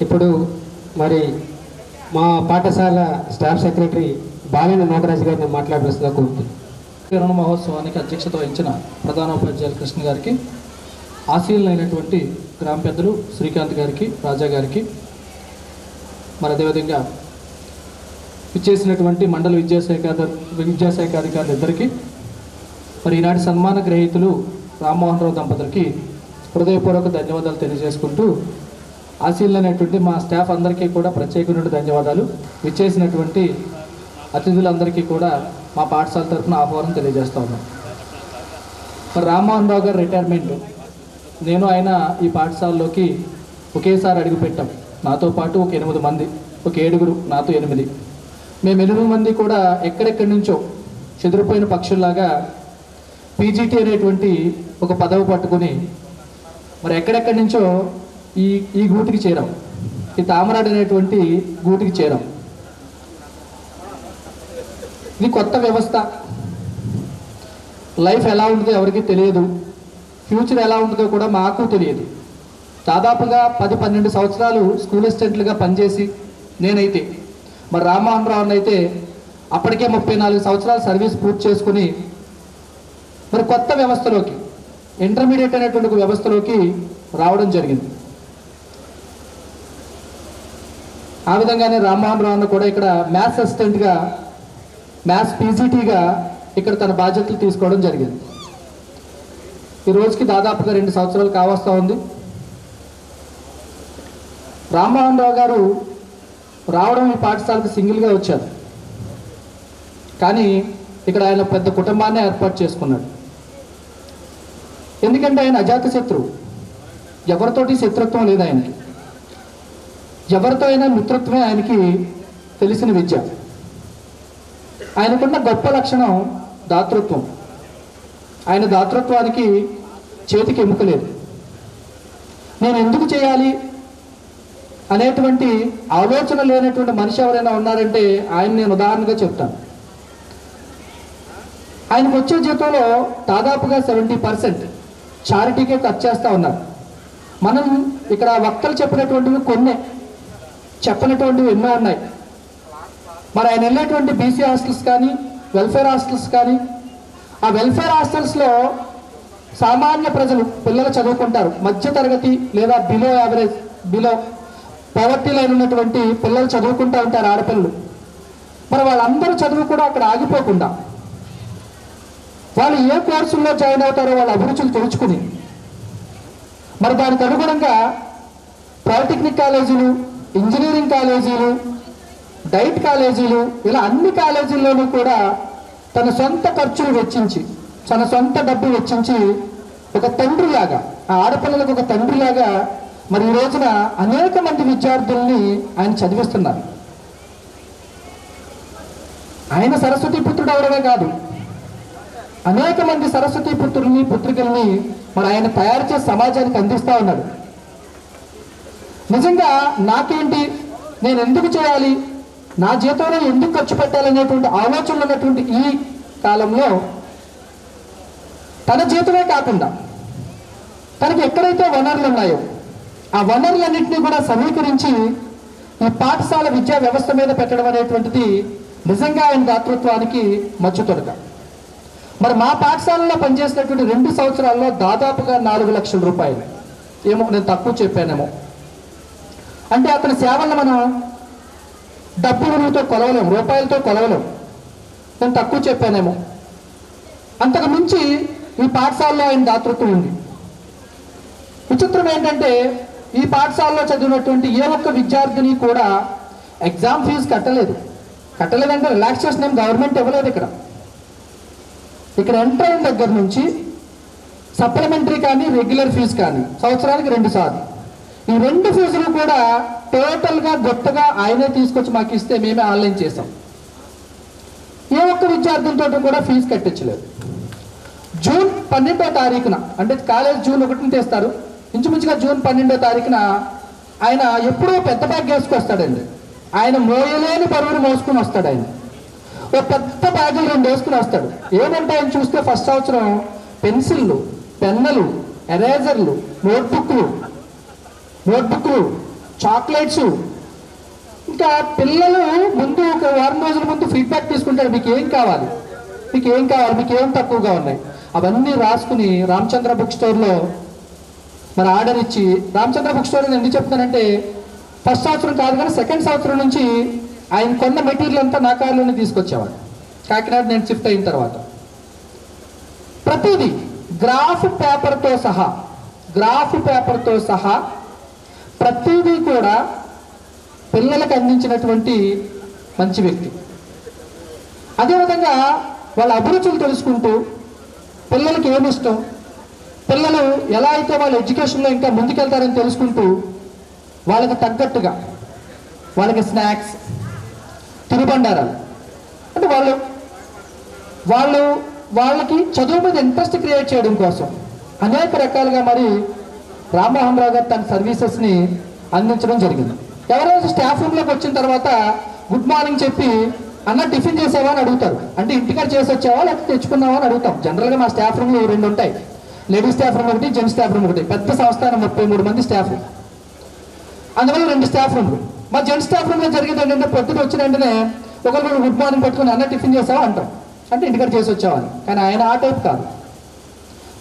ఇప్పుడు మరి మా పాఠశాల స్టాఫ్ సెక్రటరీ బాలిన నాగరాజు గారిని మాట్లాడాల్సిందిగా కోరుతుంది. కిరణ మహోత్సవానికి అధ్యక్షత వహించిన ప్రధానోపాధ్యాయులు కృష్ణ గారికి, ఆశీనులైనటువంటి గ్రామ పెద్దలు శ్రీకాంత్ గారికి, రాజా గారికి, మరి అదేవిధంగా ఇచ్చేసినటువంటి మండల విద్యాశాఖ అధికారులు ఇద్దరికి, మరి ఈనాటి సన్మాన గ్రహీతులు రామ్మోహన్ రావు దంపతులకి హృదయపూర్వక ధన్యవాదాలు తెలియజేసుకుంటూ, ఆశీనులైనటువంటి మా స్టాఫ్ అందరికీ కూడా ప్రత్యేకమైన ధన్యవాదాలు. ఇచ్చేసినటువంటి అతిథులందరికీ కూడా మా పాఠశాల తరఫున ఆహ్వానం తెలియజేస్తా ఉన్నాం. మరి రామ్మోహన్ రావు గారు రిటైర్మెంట్, నేను ఆయన ఈ పాఠశాలలోకి ఒకేసారి అడుగుపెట్టాం. నాతో పాటు ఒక 8 మంది, ఒక 7, నాతో 8. మేము 8 మంది కూడా ఎక్కడెక్కడి నుంచో చెదిరిపోయిన పక్షుల్లాగా పీజీటీ అనేటువంటి ఒక పదవి పట్టుకుని మరి ఎక్కడెక్కడి నుంచో ఈ గూటికి చేరాం. ఈ తామరాడు అనేటువంటి గూటికి చేరాం. ఇది కొత్త వ్యవస్థ. లైఫ్ ఎలా ఉంటుందో ఎవరికి తెలియదు, ఫ్యూచర్ ఎలా ఉంటుందో కూడా మాకు తెలియదు. దాదాపుగా 10-12 సంవత్సరాలు స్కూల్ అసిస్టెంట్లుగా పనిచేసి నేనైతే, మరి రామ్మోహన్ రావు అయితే అప్పటికే 34 సంవత్సరాలు సర్వీస్ పూర్తి చేసుకుని మరి కొత్త వ్యవస్థలోకి, ఇంటర్మీడియట్ అనేటువంటి ఒక వ్యవస్థలోకి రావడం జరిగింది. ఆ విధంగానే రామ్మోహన్ రావును కూడా ఇక్కడ మ్యాథ్స్ అసిస్టెంట్గా, మ్యాథ్స్ పీజీటీగా ఇక్కడ తన బాధ్యతలు తీసుకోవడం జరిగింది. ఈ రోజుకి దాదాపుగా 2 సంవత్సరాలు కావస్తూ ఉంది. రామ్మోహన్ రావు గారు రావడం ఈ పాఠశాలకు సింగిల్గా వచ్చారు, కానీ ఇక్కడ ఆయన పెద్ద కుటుంబాన్ని ఏర్పాటు చేసుకున్నాడు. ఎందుకంటే ఆయన అజాత శత్రువు, ఎవరితోటి శత్రుత్వం లేదు ఆయనకి. ఎవరితో అయినా మిత్రత్వమే ఆయనకి తెలిసిన విద్య. ఆయనకున్న గొప్ప లక్షణం దాతృత్వం. ఆయన దాతృత్వానికి చేతికి ఎముక లేదు. నేను ఎందుకు చేయాలి అనేటువంటి ఆలోచన లేనటువంటి మనిషి ఎవరైనా ఉన్నారంటే ఆయన నేను ఉదాహరణగా చెప్తాను. ఆయనకు వచ్చే జీతంలో దాదాపుగా 70% చారిటీకే ఖర్చు చేస్తూ ఉన్నారు. మనం ఇక్కడ వక్తలు చెప్పినటువంటివి కొన్నే, చెప్పినటువంటివి ఎన్నో ఉన్నాయి. మరి ఆయన వెళ్ళేటువంటి బీసీ హాస్టల్స్ కానీ, వెల్ఫేర్ హాస్టల్స్ కానీ, ఆ వెల్ఫేర్ హాస్టల్స్లో సామాన్య ప్రజలు పిల్లలు చదువుకుంటారు. మధ్య తరగతి లేదా below average, below poverty line ఉన్నటువంటి పిల్లలు చదువుకుంటూ ఉంటారు, ఆడపిల్లలు. మరి వాళ్ళందరూ చదువు కూడా అక్కడ ఆగిపోకుండా వాళ్ళు ఏ కోర్సుల్లో జాయిన్ అవుతారో వాళ్ళ అభిరుచులు తెలుసుకుని, మరి దానికి అనుగుణంగా పాలిటెక్నిక్ కాలేజీలు, ఇంజనీరింగ్ కాలేజీలు, డైట్ కాలేజీలు, ఇలా అన్ని కాలేజీల్లోనూ కూడా తన సొంత ఖర్చులు వెచ్చించి, తన సొంత డబ్బు వెచ్చించి ఒక తండ్రిలాగా, ఆ ఆడపిల్లలకు ఒక తండ్రిలాగా మరి ఈ రోజున అనేక మంది విద్యార్థుల్ని ఆయన చదివిస్తున్నారు. ఆయన సరస్వతి పుత్రుడు అవడమే కాదు, అనేక మంది సరస్వతి పుత్రుల్ని, పుత్రికల్ని మరి ఆయన తయారు చేసి సమాజానికి అందిస్తూ ఉన్నాడు. నిజంగా నాకేంటి, నేను ఎందుకు చేయాలి, నా జీతంలో ఎందుకు ఖర్చు పెట్టాలనేటువంటి ఆలోచనలు ఉన్నటువంటి ఈ కాలంలో తన జీతమే కాకుండా తనకి ఎక్కడైతే వనరులు ఉన్నాయో ఆ వనరులన్నింటినీ కూడా సమీకరించి ఈ పాఠశాల విద్యా వ్యవస్థ మీద పెట్టడం అనేటువంటిది నిజంగా ఆయన దాతృత్వానికి మచ్చుతొడక. మరి మా పాఠశాలలో పనిచేసినటువంటి 2 సంవత్సరాల్లో దాదాపుగా 4 లక్షల రూపాయలు, ఏమో నేను తక్కువ చెప్పానేమో. అంటే అతని సేవలను మనం డబ్బు విలువతో కొలవలేము, రూపాయలతో కొలవలేము. నేను తక్కువ చెప్పానేమో. అంతకు మించి ఈ పాఠశాలలో ఆయన దాతృత్వం ఉంది. విచిత్రం ఏంటంటే ఈ పాఠశాలలో చదివినటువంటి ఏ ఒక్క విద్యార్థిని కూడా ఎగ్జామ్ ఫీజు కట్టలేదంటే రిలాక్సేషన్ ఏం గవర్నమెంట్ ఇవ్వలేదు. ఇక్కడ ఎంటర్ అయిన దగ్గర నుంచి సప్లిమెంటరీ కానీ, రెగ్యులర్ ఫీజు కానీ సంవత్సరానికి 2 సార్లు, ఈ 2 ఫీజులు కూడా టోటల్గా గొప్పగా ఆయనే తీసుకొచ్చి మాకు ఇస్తే మేమే ఆన్లైన్ చేసాం. ఏ ఒక్క విద్యార్థులతో కూడా ఫీజు కట్టించలేదు. జూన్ 12వ తారీఖున, అంటే కాలేజ్ జూన్ 1న తెస్తారు, ఇంచుమించుగా జూన్ 12వ తారీఖున ఆయన ఎప్పుడూ పెద్ద బ్యాగ్ వేసుకొస్తాడండి. ఆయన మోయలేని బరువును మోసుకుని వస్తాడు. ఆయన ఓ పెద్ద బ్యాగులు 2 వేసుకుని వస్తాడు. ఏమంటాయని చూస్తే ఫస్ట్ సంవత్సరం పెన్సిళ్ళు, పెన్నులు, ఎరేజర్లు, నోట్బుక్లు, చాక్లెట్స్. ఇంకా పిల్లలు ముందు ఒక వారం రోజుల ముందు ఫీడ్బ్యాక్ తీసుకుంటారు, మీకు ఏం కావాలి, మీకు ఏం కావాలి, మీకు ఏం తక్కువగా ఉన్నాయి, అవన్నీ రాసుకుని రామచంద్ర బుక్ స్టోర్లో మరి ఆర్డర్ ఇచ్చి, రామచంద్ర బుక్ స్టోర్ అని ఎందుకు చెప్తానంటే ఫస్ట్ సంవత్సరం కాదు కానీ సెకండ్ సంవత్సరం నుంచి ఆయన కొన్న మెటీరియల్ అంతా నా కారులోనే తీసుకొచ్చేవాడు. కాకినాడ నేను షిఫ్ట్ అయిన తర్వాత ప్రతిదీ గ్రాఫ్ పేపర్తో సహా ప్రతిదీ కూడా పిల్లలకు అందించినటువంటి మంచి వ్యక్తి. అదేవిధంగా వాళ్ళ అభిరుచులు తెలుసుకుంటూ పిల్లలకి ఏమి ఇష్టం, పిల్లలు ఎలా అయితే వాళ్ళ ఎడ్యుకేషన్లో ఇంకా ముందుకెళ్తారని తెలుసుకుంటూ వాళ్ళకి తగ్గట్టుగా వాళ్ళకి స్నాక్స్, తినుబండారాలు అంటే వాళ్ళకి చదువు మీద ఇంట్రెస్ట్ క్రియేట్ చేయడం కోసం అనేక రకాలుగా మరి రామ్మోహన్ రావు గారు తన సర్వీసెస్ని అందించడం జరిగింది. ఎవరైనా స్టాఫ్ రూమ్లోకి వచ్చిన తర్వాత గుడ్ మార్నింగ్ చెప్పి అన్న టిఫిన్ చేసావా అని అడుగుతారు. అంటే ఇంటికాడ చేసి వచ్చావా లేకపోతే తెచ్చుకున్నావా అని అడుగుతాం. జనరల్గా మా స్టాఫ్ రూమ్లో 2 ఉంటాయి, లేడీస్ స్టాఫ్ రూమ్ ఒకటి, జెంట్స్ స్టాఫ్ రూమ్ ఒకటి. పెద్ద సంస్థానం 33 మంది స్టాఫ్, అందువల్ల 2 స్టాఫ్ రూమ్లు. మా జెంట్స్ స్టాఫ్ రూమ్లో జరిగేది ఏంటంటే పొద్దున వచ్చిన వెంటనే ఒకరు గుడ్ మార్నింగ్ పెట్టుకుని అన్న టిఫిన్ చేసావా అంటాం, అంటే ఇంటికాడ చేసి వచ్చావని. కానీ ఆయన ఆ టైప్ కాదు.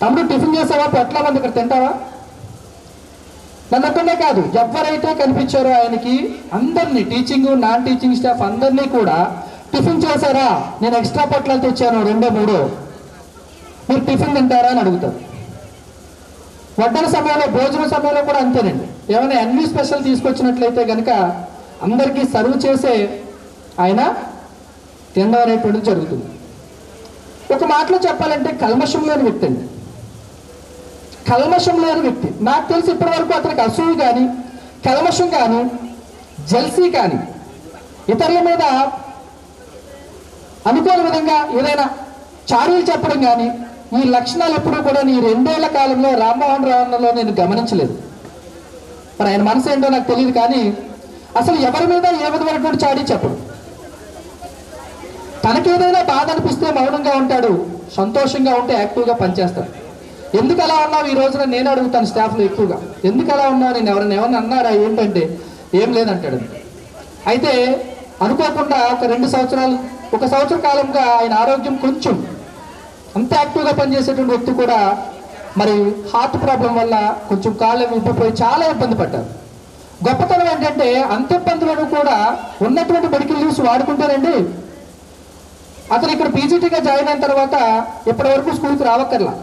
తమ్ముడు టిఫిన్ చేసావా, ఎట్లా మంది ఇక్కడ తింటావా, నన్ను ఒక్కనే కాదు ఎవరైతే కనిపించారో ఆయనకి అందరినీ, టీచింగ్ నాన్ టీచింగ్ స్టాఫ్ అందరినీ కూడా టిఫిన్ చేశారా, నేను ఎక్స్ట్రా పొట్లాలు తెచ్చాను 2, 3, మీరు టిఫిన్ తింటారా అని అడుగుతారు. వడ్డన సమయంలో, భోజన సమయంలో కూడా అంతేనండి. ఏమైనా అన్ని స్పెషల్ తీసుకొచ్చినట్లయితే కనుక అందరికీ సర్వ్ చేసే ఆయన తినడం అనేటువంటిది జరుగుతుంది. ఒక మాటలో చెప్పాలంటే కల్మషం లేని వ్యక్తి అండి, కల్మషం లేని వ్యక్తి. నాకు తెలిసి ఇప్పటి వరకు అతనికి అసూయ కానీ, కల్మషం కానీ, జల్సీ కానీ, ఇతరుల మీద అనుకోని విధంగా ఏదైనా చాడీలు చెప్పడం కానీ, ఈ లక్షణాలు ఎప్పుడూ కూడా ఈ 2 ఏళ్ల కాలంలో రామ్మోహన్ రావులో నేను గమనించలేదు. మరి ఆయన మనసు ఏంటో నాకు తెలియదు, కానీ అసలు ఎవరి మీద ఏ విధమైనటువంటి చాడీ చెప్పడు. తనకేదైనా బాధ అనిపిస్తే మౌనంగా ఉంటాడు, సంతోషంగా ఉంటే యాక్టివ్గా పనిచేస్తాడు. ఎందుకు అలా ఉన్నావు ఈ రోజున నేను అడుగుతాను స్టాఫ్లో ఎక్కువగా, ఎందుకు అలా ఉన్నావు, నేను ఎవరైనా అన్నారా ఏంటంటే ఏం లేదంటాడు. అయితే అనుకోకుండా ఒక సంవత్సర కాలంగా ఆయన ఆరోగ్యం కొంచెం అంత యాక్టివ్గా పనిచేసేటువంటి వ్యక్తి కూడా మరి హార్ట్ ప్రాబ్లం వల్ల కొంచెం కాళ్ళు విప్పిపోయి చాలా ఇబ్బంది పడ్డారు. గొప్పతనం ఏంటంటే అంత ఇబ్బందులను కూడా ఉన్నటువంటి మెడికల్ లీవ్స్ వాడుకుంటారండి. అతను ఇక్కడ పీజీటీగా జాయిన్ అయిన తర్వాత ఇప్పటి వరకు స్కూల్కి రావక్కర్లా,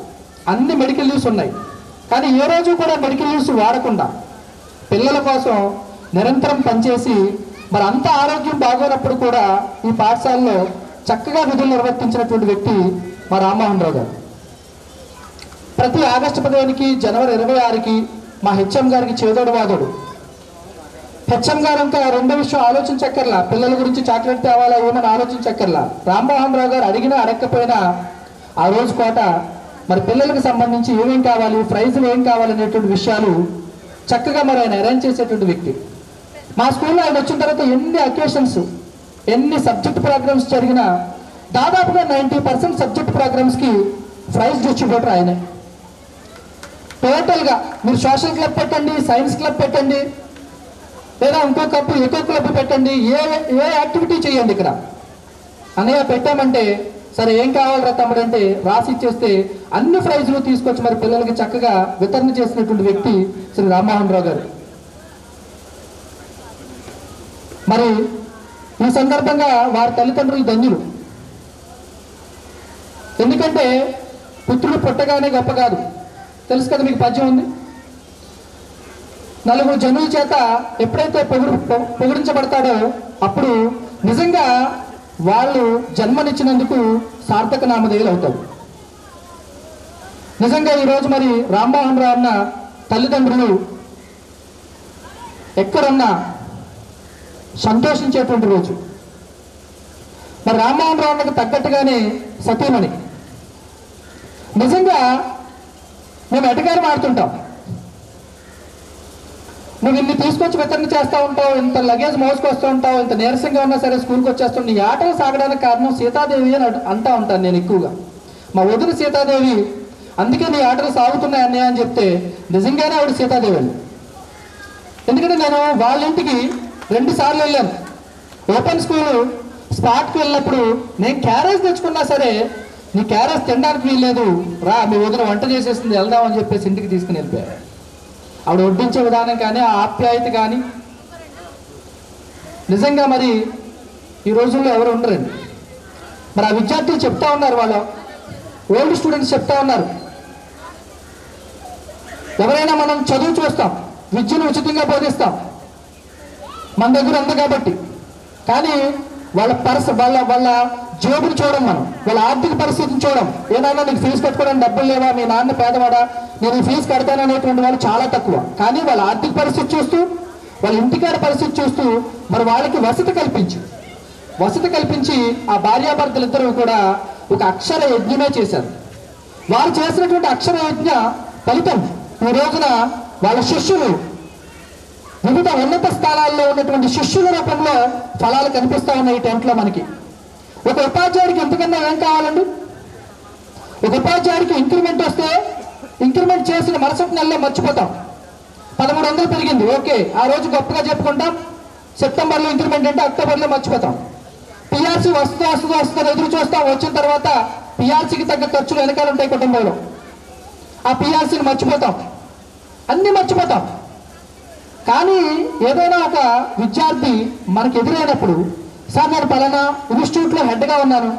అన్ని మెడికల్ లీవ్స్ ఉన్నాయి. కానీ ఏ రోజు కూడా మెడికల్ లీవ్స్ వాడకుండా పిల్లల కోసం నిరంతరం పనిచేసి మరి అంత ఆరోగ్యం బాగోనప్పుడు కూడా ఈ పాఠశాలలో చక్కగా విధులు నిర్వర్తించినటువంటి వ్యక్తి మా రామ్మోహన్ రావు గారు. ప్రతి ఆగస్టు 15కి, జనవరి 26కి మా హెచ్ఎం గారికి చేదోడు వాదోడు. హెచ్ఎం గారు ఇంకా రెండో విషయం ఆలోచించక్కర్లా, పిల్లల గురించి చాక్లెట్ తేవాలా ఏమని ఆలోచించక్కర్లా. రామ్మోహన్ రావు గారు అడిగినా అడగకపోయినా ఆ రోజు కోట మరి పిల్లలకు సంబంధించి ఏమేం కావాలి, ప్రైజులు ఏం కావాలనేటువంటి విషయాలు చక్కగా మరి ఆయన అరేంజ్ చేసేటువంటి వ్యక్తి. మా స్కూల్లో ఆయన వచ్చిన తర్వాత ఎన్ని అకేషన్స్, ఎన్ని సబ్జెక్ట్ ప్రోగ్రామ్స్ జరిగినా దాదాపుగా 90% సబ్జెక్ట్ ప్రోగ్రామ్స్కి ప్రైజ్ డిస్ట్రిబ్యూటర్ ఆయనే. టోటల్గా మీరు సోషల్ క్లబ్ పెట్టండి, సైన్స్ క్లబ్ పెట్టండి, లేదా ఇంకో క్లబ్ పెట్టండి, ఏ యాక్టివిటీ చేయండి ఇక్కడ అన్నయ్య పెట్టామంటే సరే ఏం కావాలరా తమ్ముడు అంటే రాసి ఇచ్చేస్తే అన్ని ప్రైజులు తీసుకొచ్చి మరి పిల్లలకి చక్కగా వితరణ చేసినటువంటి వ్యక్తి శ్రీ రామ్మోహన్ రావు గారు. మరి ఈ సందర్భంగా వారి తల్లిదండ్రులు ధన్యులు. ఎందుకంటే పుత్రుడు పుట్టగానే గొప్ప కాదు, తెలుసు కదా మీకు పద్యం ఉంది. 4 జనుల చేత ఎప్పుడైతే పొగిడించబడతాడో అప్పుడు నిజంగా వాళ్ళు జన్మనిచ్చినందుకు సార్థక నామధేయులు అవుతారు. నిజంగా ఈరోజు మరి రామ్మోహన్ రావు అన్న తల్లిదండ్రులు ఎక్కడున్నా సంతోషించేటువంటి రోజు. మరి రామ్మోహన్ రావు అన్నకు తగ్గట్టుగానే సతీమణి. నిజంగా మేము ఎటగారు మాడుతుంటాం, నువ్వు ఇన్ని తీసుకొచ్చి వితరణ చేస్తూ ఉంటావు, ఇంత లగేజ్ మోసుకొస్తూ ఉంటావు, ఇంత నీరసంగా ఉన్నా సరే స్కూల్కి వచ్చేస్తావు, నీ ఆటలు సాగడానికి కారణం సీతాదేవి అని అంటూ ఉంటాను నేను ఎక్కువగా. మా వదిన సీతాదేవి, అందుకే నీ ఆటలు సాగుతున్నాయి అన్నయ్య అని చెప్తే నిజంగానే ఆవిడ సీతాదేవి అండి. ఎందుకంటే నేను వాళ్ళ ఇంటికి 2 సార్లు వెళ్ళాను. ఓపెన్ స్కూల్ స్పాట్కి వెళ్ళినప్పుడు నేను క్యారేజ్ తెచ్చుకున్నా సరే, నీ క్యారేజ్ తినడానికి వీల్లేదు, రా మీ వదిన వంట చేసేస్తుంది వెళ్దామని చెప్పేసి ఇంటికి తీసుకుని వెళ్ళిపోయారు. ఆవిడ వడ్డించే విధానం కానీ, ఆ ఆప్యాయత కానీ నిజంగా మరి ఈ రోజుల్లో ఎవరు ఉండరండి. మరి ఆ విద్యార్థులు చెప్తా ఉన్నారు, వాళ్ళ ఓల్డ్ స్టూడెంట్స్ చెప్తా ఉన్నారు, ఎవరైనా మనం చదువు చూస్తాం, విద్యను ఉచితంగా బోధిస్తాం, మన దగ్గర ఉంది కాబట్టి, కానీ వాళ్ళ వాళ్ళ జేబుని చూడం, మనం వాళ్ళ ఆర్థిక పరిస్థితిని చూడం. ఏదైనా నీకు ఫీజు కట్టుకోవడానికి డబ్బులు లేవా, మీ నాన్న పేదవాడా, నేను ఈ ఫీజు కడతాననేటువంటి వాళ్ళు చాలా తక్కువ. కానీ వాళ్ళ ఆర్థిక పరిస్థితి చూస్తూ, వాళ్ళ ఇంటికాడ పరిస్థితి చూస్తూ మరి వాళ్ళకి వసతి కల్పించి ఆ భార్యాభర్తలిద్దరూ కూడా ఒక అక్షర యజ్ఞమే చేశారు. వారు చేసినటువంటి అక్షర యజ్ఞ ఫలితం ఈ రోజున వాళ్ళ శిష్యులు వివిధ ఉన్నత స్థానాల్లో ఉన్నటువంటి శిష్యుల రూపంలో ఫలాలు కనిపిస్తా ఉన్నాయి ఈ టెంట్లో మనకి. ఒక ఉపాధ్యాయుడికి ఎంతకన్నా ఏం కావాలండి? ఒక ఉపాధ్యాయుడికి ఇంక్రిమెంట్ వస్తే ఇంక్రిమెంట్ చేసిన మరుసటి నెలలో మర్చిపోతాం. 1300 పెరిగింది, ఓకే, ఆ రోజు గొప్పగా చెప్పుకుంటాం. సెప్టెంబర్లో ఇంక్రిమెంట్ అంటే అక్టోబర్లో మర్చిపోతాం. పిఆర్సీ వస్తుందని ఎదురు చూస్తాం. వచ్చిన తర్వాత పిఆర్సీకి తగ్గ ఖర్చులు వెనకాల ఉంటాయి కుటుంబంలో. ఆ పిఆర్సీని మర్చిపోతాం, అన్నీ మర్చిపోతాం. కానీ ఏదైనా ఒక విద్యార్థి మనకు ఎదురైనప్పుడు, సార్ నేను పలానా ఇన్స్టిట్యూట్లో హెడ్గా ఉన్నాను,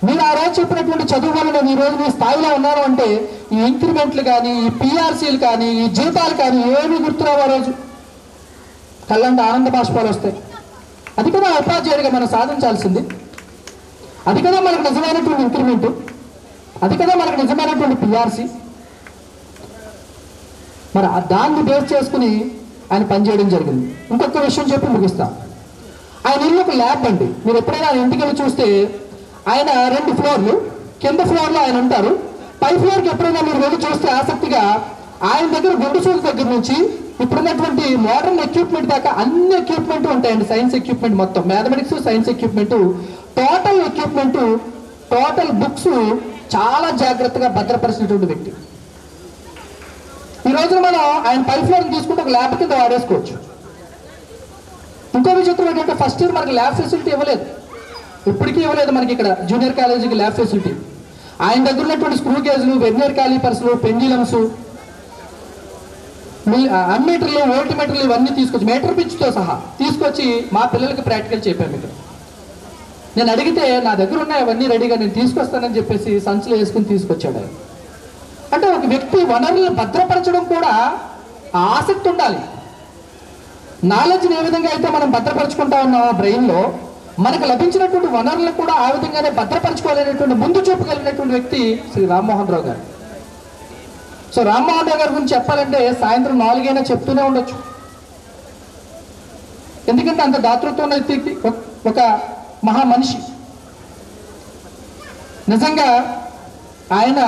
మీరు ఆ రోజు చెప్పినటువంటి చదువు వల్ల నేను ఈ రోజు మీ స్థాయిలో ఉన్నాను అంటే ఈ ఇంక్రిమెంట్లు కానీ, ఈ పిఆర్సీలు కానీ, ఈ జీతాలు కానీ ఏమీ గుర్తురావు. ఆ రోజు కళ్ళంటే ఆనంద బాష్పాలు వస్తాయి. అది కదా ఉపాధ్యాయుడిగా మనం సాధించాల్సింది. అది కదా మనకు నిజమైనటువంటి ఇంక్రిమెంట్, అది కదా మనకు నిజమైనటువంటి పిఆర్సీ. మరి దాన్ని బేస్ చేసుకుని ఆయన పనిచేయడం జరిగింది. ఇంకొక విషయం చెప్పి ముగిస్తా. ఆయన ఇల్లు ఒక ల్యాబ్ అండి. మీరు ఎప్పుడైనా ఆయన ఇంటికి వెళ్ళి చూస్తే ఆయన 2 ఫ్లోర్లు, కింద ఫ్లోర్లో ఆయన ఉంటారు. పై ఫ్లోర్కి ఎప్పుడైనా మీరు వెళ్ళి చూస్తే ఆసక్తిగా ఆయన దగ్గర గుండు సూది దగ్గర నుంచి ఇప్పుడున్నటువంటి మోడర్న్ ఎక్విప్మెంట్ దాకా అన్ని ఎక్విప్మెంట్ ఉంటాయండి. సైన్స్ ఎక్విప్మెంట్ మొత్తం, mathematics, science equipment, total equipment, total books చాలా జాగ్రత్తగా భద్రపరిచినటువంటి వ్యక్తి. ఈ రోజున మనం ఆయన పై ఫ్లోర్ని తీసుకుంటే ఒక ల్యాబ్ కింద వాడేసుకోవచ్చు. ఇంకో విచిత్రం ఏంటంటే ఫస్ట్ ఇయర్ మనకి ల్యాబ్ ఫెసిలిటీ ఇవ్వలేదు, ఇప్పటికీ ఇవ్వలేదు మనకి ఇక్కడ జూనియర్ కాలేజీకి ల్యాబ్ ఫెసిలిటీ. ఆయన దగ్గర ఉన్నటువంటి స్క్రూ గేజ్లు, వెర్నియర్ కాలిపర్స్లు, పెండ్యులమ్స్, అమ్మీటర్లు, వోల్ట్ మీటర్లు ఇవన్నీ తీసుకొచ్చి మీటర్ పిచ్తో సహా తీసుకొచ్చి మా పిల్లలకి ప్రాక్టికల్ చెప్పాము ఇక్కడ. నేను అడిగితే నా దగ్గర ఉన్నాయి అవన్నీ రెడీగా, నేను తీసుకొస్తానని చెప్పేసి సంచులు వేసుకుని తీసుకొచ్చాడు ఆయన. అంటే ఒక వ్యక్తి వనరులను భద్రపరచడం కూడా ఆసక్తి ఉండాలి. నాలెడ్జ్ని ఏ విధంగా అయితే మనం భద్రపరచుకుంటా ఉన్నాం బ్రెయిన్లో, మనకు లభించినటువంటి వనరులను కూడా ఆ విధంగానే భద్రపరచుకోవాలనేటువంటి ముందు చూపు కలిగినటువంటి వ్యక్తి శ్రీ రామ్మోహన్ రావు గారు. సో రామ్మోహన్ రావు గారి గురించి చెప్పాలంటే సాయంత్రం 4 అయినా చెప్తూనే ఉండొచ్చు. ఎందుకంటే అంత దాతృత్వం వ్యక్తి, ఒక మహా మనిషి. నిజంగా ఆయన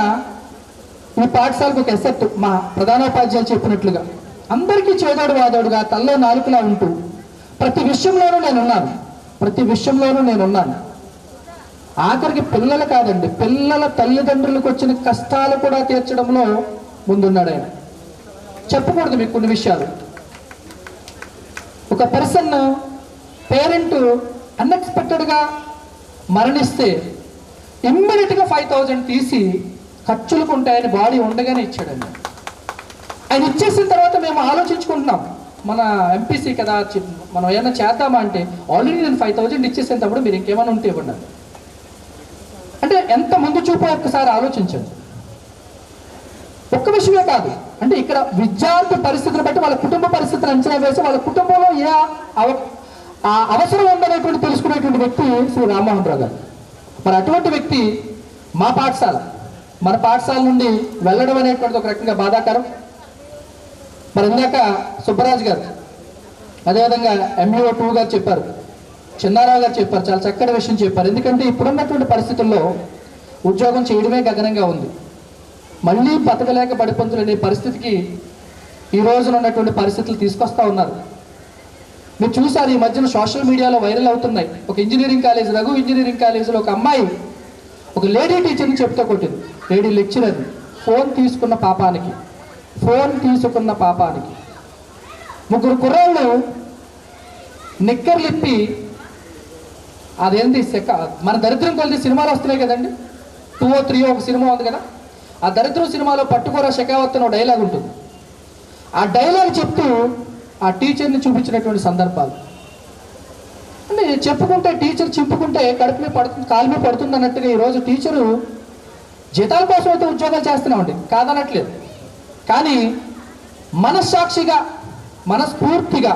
ఈ పాఠశాలకు ఒక ఎసెట్. మా ప్రధానోపాధ్యాయులు చెప్పినట్లుగా అందరికీ చేదోడు వాదోడుగా తల్లో నాలుకలా ఉంటూ ప్రతి విషయంలోనూ నేనున్నాను. ఆఖరికి పిల్లలు కాదండి, పిల్లల తల్లిదండ్రులకు వచ్చిన కష్టాలు కూడా తీర్చడంలో ముందున్నాడు ఆయన. చెప్పకూడదు మీకు కొన్ని విషయాలు. ఒక పేరెంట్ అన్ఎక్స్పెక్టెడ్గా మరణిస్తే ఇమ్మీడియట్గా 5,000 తీసి ఖర్చులకు ఉంటాయని బాడీ ఉండగానే ఇచ్చాడండి. ఆయన ఇచ్చేసిన తర్వాత మేము ఆలోచించుకుంటున్నాం, మన ఎంపీసీ కదా, మనం ఏమైనా చేద్దామా అంటే ఆల్రెడీ నేను 5,000 ఇచ్చేసేటప్పుడు మీరు ఇంకేమైనా ఉంటే ఇవ్వండి. అంటే ఎంత ముందు చూపో ఒక్కసారి ఆలోచించండి. ఒక్క విషయమే కాదు, అంటే ఇక్కడ విద్యార్థి పరిస్థితిని బట్టి వాళ్ళ కుటుంబ పరిస్థితిని అంచనా వేసి వాళ్ళ కుటుంబంలో ఏ అవసరం ఉందనేటువంటి తెలుసుకునేటువంటి వ్యక్తి శ్రీ రామ్మోహన్ రావు గారు. మరి అటువంటి వ్యక్తి మన పాఠశాల నుండి వెళ్ళడం అనేటువంటిది ఒక రకంగా బాధాకరం. మరి ఇందాక సుబ్బరాజు గారు, అదేవిధంగా MUO2 గారు చెప్పారు, చిన్నారావు గారు చెప్పారు, చాలా చక్కటి విషయం చెప్పారు. ఎందుకంటే ఇప్పుడున్నటువంటి పరిస్థితుల్లో ఉద్యోగం చేయడమే గగనంగా ఉంది. మళ్ళీ బతకలేక పడిపంతులనే పరిస్థితికి ఈ రోజున ఉన్నటువంటి పరిస్థితులు తీసుకొస్తా ఉన్నారు. మీరు చూసారు, ఈ మధ్యన సోషల్ మీడియాలో వైరల్ అవుతున్నాయి. ఒక ఇంజనీరింగ్ కాలేజ్, రఘు ఇంజనీరింగ్ కాలేజీలో ఒక అమ్మాయి ఒక లేడీ టీచర్ని చెప్తూ కొట్టింది. లేడీ లెక్చరర్ని ఫోన్ తీసుకున్న పాపానికి ముగ్గురు కుర్రాళ్ళు నిక్కర్లిప్పి అదేంటి మన దరిద్రం కొలిది సినిమాలు వస్తున్నాయి కదండి, 2 or 3 ఒక సినిమా ఉంది కదా, ఆ దరిద్రం సినిమాలో పట్టుకోర షెకావత్ అని డైలాగ్ ఉంటుంది. ఆ డైలాగ్ చెప్తూ ఆ టీచర్ని చూపించినటువంటి సందర్భాలు అంటే చెప్పుకుంటే టీచర్ చింపుకుంటే కడుపు మీద పడుతుంది, కాలు మీద పడుతుంది అన్నట్టుగా ఈరోజు టీచరు జీతాల కోసం అయితే ఉద్యోగాలు చేస్తున్నామండి, కాదనట్లేదు. కానీ మనస్సాక్షిగా మనస్ఫూర్తిగా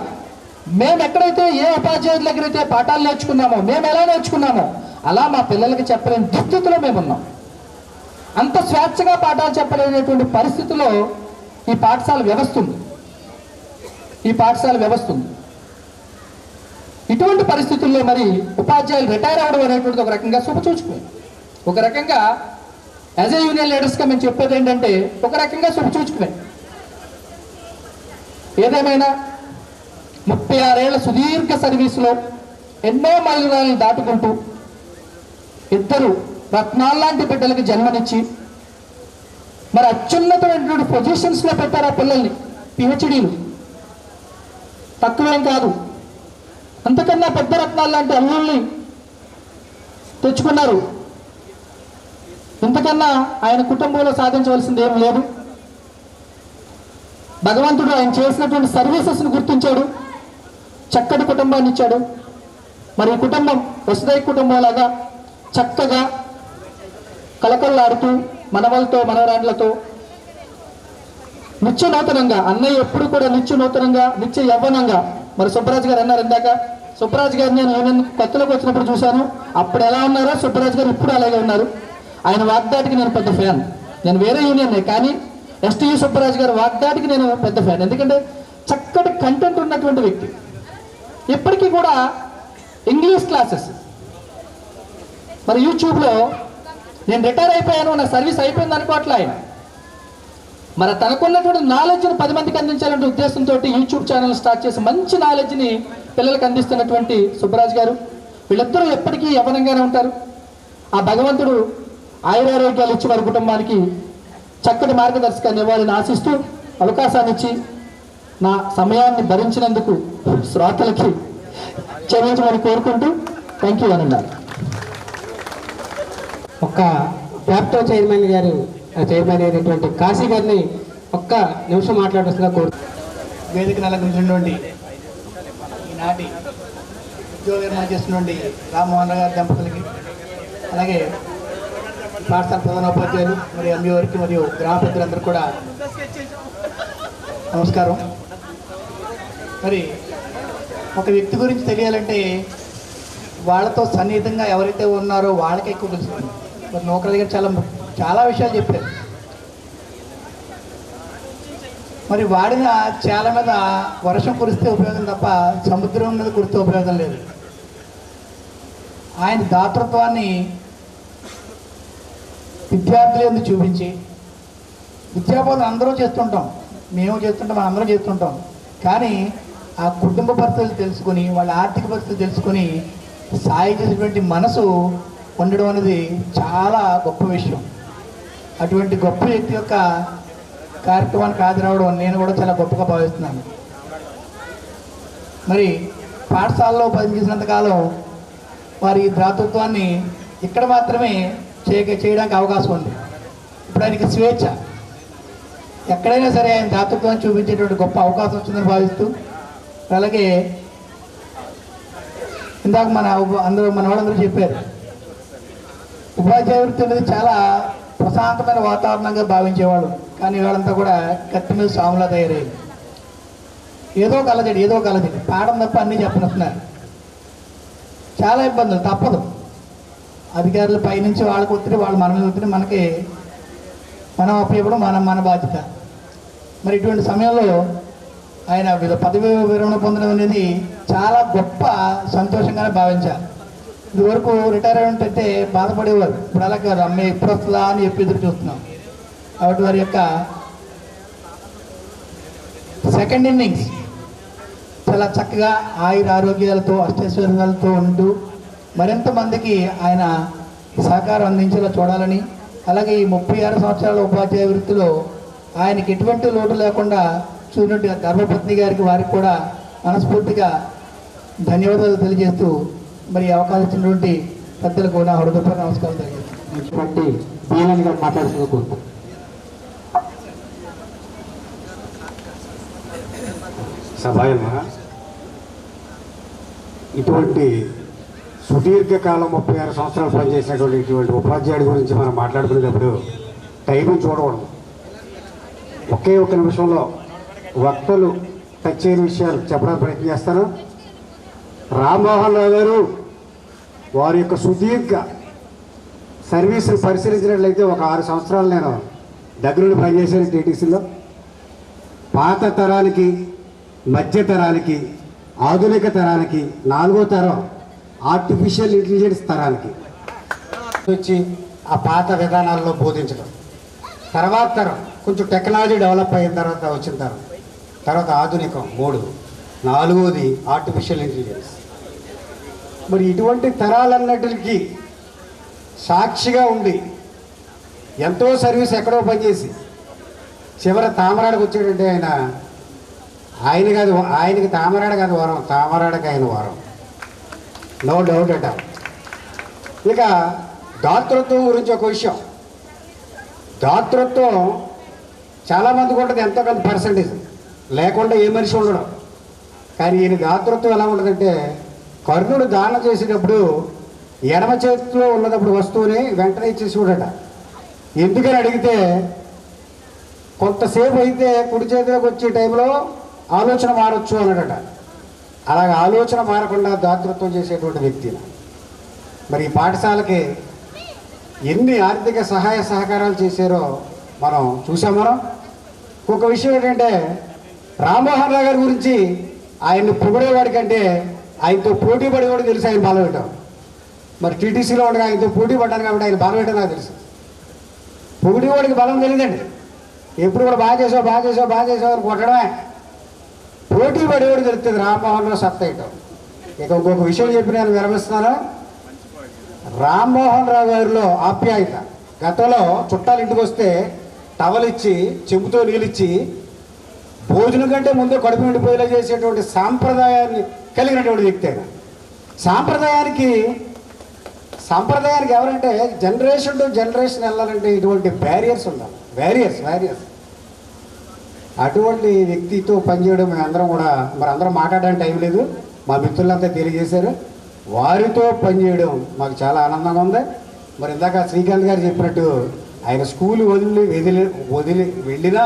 మేము ఎక్కడైతే ఏ ఉపాధ్యాయుల దగ్గర అయితే పాఠాలు నేర్చుకున్నామో, మేము ఎలా నేర్చుకున్నామో అలా మా పిల్లలకి చెప్పలేని దుస్థితిలో మేము ఉన్నాం. అంత స్వేచ్ఛగా పాఠాలు చెప్పలేనటువంటి పరిస్థితిలో ఈ పాఠశాల వ్యవస్థ ఉంది. ఇటువంటి పరిస్థితుల్లో మరి ఉపాధ్యాయులు రిటైర్ అవ్వడం అనేటువంటిది ఒక రకంగా శుభసూచకమే. ఒక రకంగా యాజ్ ఏ యూనియన్ లీడర్స్గా మేము చెప్పేది ఏంటంటే ఒక రకంగా శుభసూచకమే. ఏదేమైనా 36 ఏళ్ల సుదీర్ఘ సర్వీసులో ఎన్నో మైలురాలను దాటుకుంటూ ఇద్దరు రత్నాల్లాంటి బిడ్డలకి జన్మనిచ్చి మరి అత్యున్నతమైనటువంటి పొజిషన్స్లో పెట్టారు ఆ పిల్లల్ని. పిహెచ్డీలు తక్కువేం కాదు, అంతకన్నా పెద్ద రత్నాలు లాంటి అల్లుల్ని తెచ్చుకున్నారు. ఇంతకన్నా ఆయన కుటుంబంలో సాధించవలసింది ఏం లేదు. భగవంతుడు ఆయన చేసినటువంటి సర్వీసెస్ని గుర్తించాడు, చక్కటి కుటుంబాన్ని ఇచ్చాడు. మరి ఈ కుటుంబం వసుదైక కుటుంబం లాగా చక్కగా కలకల్లాడుతూ మనవలతో మనవరాండ్లతో నిత్య నూతనంగా, అన్నయ్య ఎప్పుడు కూడా నిత్య నూతనంగా నిత్య యవ్వనంగా. మరి సుబ్బరాజు గారు అన్నారు ఇందాక, సుబ్బరాజు గారిని నేను కొత్తలోకి వచ్చినప్పుడు చూశాను, అప్పుడు ఎలా ఉన్నారో సుబ్బరాజు గారు ఇప్పుడు అలాగే ఉన్నారు. ఆయన వాగ్దాటికి నేను పెద్ద ఫ్యాన్. నేను వేరే యూనియన్నే, కానీ ఎస్టీయూ సుబ్బరాజు గారు వాగ్దాటికి నేను పెద్ద ఫ్యాన్. ఎందుకంటే చక్కటి కంటెంట్ ఉన్నటువంటి వ్యక్తి. ఇప్పటికీ కూడా ఇంగ్లీష్ క్లాసెస్ మరి యూట్యూబ్లో నేను రిటైర్ అయిపోయాను, నా సర్వీస్ అయిపోయింది అనుకోవట్లే ఆయన. మరి తనకున్నటువంటి నాలెడ్జ్ని 10 మందికి అందించాలనే ఉద్దేశంతో యూట్యూబ్ ఛానల్ స్టార్ట్ చేసి మంచి నాలెడ్జ్ని పిల్లలకు అందిస్తున్నటువంటి సుబ్బరాజు గారు, వీళ్ళిద్దరూ ఎప్పటికీ యవ్వనంగానే ఉంటారు. ఆ భగవంతుడు ఆయురారోగ్యాలు ఇచ్చి వారి కుటుంబానికి చక్కటి మార్గదర్శకాన్ని ఇవ్వాలని ఆశిస్తూ అవకాశాన్ని ఇచ్చి నా సమయాన్ని భరించినందుకు శ్రోతలకి క్షమించమని కోరుకుంటూ థ్యాంక్ యూ అని అన్నారు. ఒక్క క్యాప్టో చైర్మన్ అయినటువంటి కాశీ గారిని ఒక్క నిమిషం మాట్లాడుతున్నా కోరు. వేదికను అలంకరించినటువంటి ఈనాటి ఉద్యోగ నిర్మాణం చేస్తున్నటువంటి రామ్మోహన్ రావు గారి దంపతులకి, అలాగే పాఠశాల ప్రధానోపాధ్యాయులు మరియు ఎంబీఓరికి మరియు గ్రామ పెద్దలందరూ కూడా నమస్కారం. మరి ఒక వ్యక్తి గురించి తెలియాలంటే వాళ్ళతో సన్నిహితంగా ఎవరైతే ఉన్నారో వాళ్ళకే ఎక్కువ తెలుస్తుంది. మరి నూకరాజు గారు చాలా విషయాలు చెప్పారు. మరి వాడిన చాలా మీద వర్షం కురిస్తే ఉపయోగం తప్ప సముద్రం మీద కురిస్తే ఉపయోగం లేదు. ఆయన దాతృత్వాన్ని విద్యార్థులు ఎందుకు చూపించి, విద్యాబోధన అందరూ చేస్తుంటాం, మేము చేస్తుంటాం, మనం అందరం చేస్తుంటాం. కానీ ఆ కుటుంబ పరిస్థితులు తెలుసుకొని, వాళ్ళ ఆర్థిక పరిస్థితులు తెలుసుకొని సాయం చేసేటువంటి మనసు ఉండడం అనేది చాలా గొప్ప విషయం. అటువంటి గొప్ప వ్యక్తి యొక్క కార్యక్రమానికి హాజరవడం నేను కూడా చాలా గొప్పగా భావిస్తున్నాను. మరి పాఠశాలలో పనిచేసినంతకాలం వారి దాతృత్వాన్ని ఇక్కడ మాత్రమే చేయడానికి అవకాశం ఉంది. ఇప్పుడు ఆయనకి స్వేచ్ఛ, ఎక్కడైనా సరే ఆయన దాతృత్వాన్ని చూపించేటువంటి గొప్ప అవకాశం వచ్చిందని భావిస్తూ, అలాగే ఇందాక మన వాళ్ళందరూ చెప్పారు, ఉపాధ్యాయ వృత్తి అనేది చాలా ప్రశాంతమైన వాతావరణంగా భావించేవాళ్ళు. కానీ వాళ్ళంతా కూడా కత్తి మీద సాములా తయారయ్యారు. ఏదో కలజడి పాఠం తప్ప అన్నీ చెప్పనిస్తున్నారు. చాలా ఇబ్బందులు తప్పదు. అధికారుల పైనుంచి వాళ్ళకి ఒత్తిడి, వాళ్ళు మన మీద ఒత్తిడి, మనకి మనం అప్పచెప్పడం మన బాధ్యత. మరి ఇటువంటి సమయంలో ఆయన పదవి విరమణ పొందడం అనేది చాలా గొప్ప సంతోషంగానే భావించారు. ఇదివరకు రిటైర్మెంట్ అంటే బాధపడేవారు, ఇప్పుడు అలా కాదు, అమ్మాయి ఎప్పుడు వస్తుందా అని చెప్పి ఎదురు చూస్తున్నాం. కాబట్టి వారి యొక్క సెకండ్ ఇన్నింగ్స్ చాలా చక్కగా ఆయుర ఆరోగ్యాలతో అష్టైశ్వర్యాలతో ఉంటూ మరింత మందికి ఆయన సహకారం అందించేలా చూడాలని, అలాగే ఈ 36 సంవత్సరాల ఉపాధ్యాయ వృత్తిలో ఆయనకి ఎటువంటి లోటు లేకుండా చూడండి ఆ ధర్మపత్ని గారికి వారికి కూడా మనస్ఫూర్తిగా ధన్యవాదాలు తెలియజేస్తూ మరి ఈ అవకాశం ఇచ్చినటువంటి పెద్దలకు నా హృదయపూర్వక నమస్కారం తెలియజేస్తాను. ఇటువంటి బీఎల్ఎన్ గారు మాట్లాడుతూ కోరుతాం. సభాయమ ఇటువంటి సుదీర్ఘకాలం 36 సంవత్సరాలు పనిచేసినటువంటి ఇటువంటి ఉపాధ్యాయుడి గురించి మనం మాట్లాడుకునేటప్పుడు టైం చూడకూడదు. ఒకే ఒక నిమిషంలో వక్తలు టచ్ అయిన విషయాలు చెప్పడానికి ప్రయత్నం చేస్తాను. రామ్మోహన్ రావు గారు వారి యొక్క సుదీర్ఘ సర్వీసులు పరిశీలించినట్లయితే ఒక 6 సంవత్సరాలు నేను దగ్గరుండి పనిచేశాను టీటీసీలో. పాత తరానికి, మధ్య తరానికి, ఆధునిక తరానికి, 4వ తరం ఆర్టిఫిషియల్ ఇంటెలిజెన్స్ తరానికి వచ్చి ఆ పాత విధానాల్లో బోధించడం, తర్వాత తరం కొంచెం టెక్నాలజీ డెవలప్ అయిన తర్వాత వచ్చిన తరం, తర్వాత ఆధునికం 3, 4వది ఆర్టిఫిషియల్ ఇంటెలిజెన్స్. మరి ఇటువంటి తరాలన్నిటికీ సాక్షిగా ఉండి ఎంతో సర్వీస్ ఎక్కడో పనిచేసి చివరి తామరాడకు వచ్చాడంటే ఆయనకి తామరాడ కాదు వరం, తామరాడకి ఆయన వరం, నో డౌట్ అట. ఇక దాతృత్వం గురించి ఒక విషయం. దాతృత్వం చాలామందికి ఉంటుంది, ఎంతో కొంత పర్సంటేజ్, లేకుండా ఏ మనిషి ఉండడం. కానీ ఈయన దాతృత్వం ఎలా ఉంటుందంటే, కర్ణుడు దానం చేసేటప్పుడు ఎడమ చేతిలో ఉన్నప్పుడు వస్తువుని వెంటనే ఇచ్చేసి చూడట. ఎందుకని అడిగితే కొంతసేపు అయితే కుడి చేతిలోకి వచ్చే టైంలో ఆలోచన మారచ్చు అన్నాడట. అలాగే ఆలోచన మారకుండా దాతృత్వం చేసేటువంటి వ్యక్తి. మరి ఈ పాఠశాలకి ఎన్ని ఆర్థిక సహాయ సహకారాలు చేశారో మనం చూసాం. మనం ఒక విషయం ఏంటంటే, రామ్మోహన్ రావు గారి గురించి ఆయన్ని పొగిడేవాడి కంటే ఆయనతో పోటీ పడేవాడు తెలుసు ఆయన బలం పెట్టాం. మరి టీటీసీలో ఉండగా ఆయనతో పోటీ పడ్డాను కాబట్టి ఆయన బలం పెట్టాను నాకు తెలుసు. పొగిడేవాడికి బలం తెలియదండి. ఎప్పుడు కూడా బాగా చేసావు అని కొట్టడమే. పోటీ పడేవాడు తెలుస్తుంది రామ్మోహన్ రావు సత్తా ఇవ్వటం. ఇక ఇంకొక విషయం చెప్పి నేను విరమిస్తున్నాను. రామ్మోహన్ రావు గారిలో ఆప్యాయత. గతంలో చుట్టాలు ఇంటికి వస్తే టవల్ ఇచ్చి, చెంబుతో నీళ్ళిచ్చి, భోజనం కంటే ముందే కడుపు నిండిపోయేలా చేసేటువంటి సాంప్రదాయాన్ని కలిగినటువంటి వ్యక్తి ఆయన. సాంప్రదాయానికి ఎవరంటే జనరేషన్ టు జనరేషన్ వెళ్ళాలంటే ఇటువంటి బ్యారియర్స్ ఉండాలి. బ్యారియర్స్ అటువంటి వ్యక్తితో పనిచేయడం మేమందరం కూడా, మరి అందరం మాట్లాడడానికి టైం లేదు, మా మిత్రులంతా తెలియజేశారు. వారితో పనిచేయడం మాకు చాలా ఆనందంగా ఉంది. మరి ఇందాక శ్రీకాంత్ గారు చెప్పినట్టు ఆయన స్కూల్ వదిలి వెళ్ళినా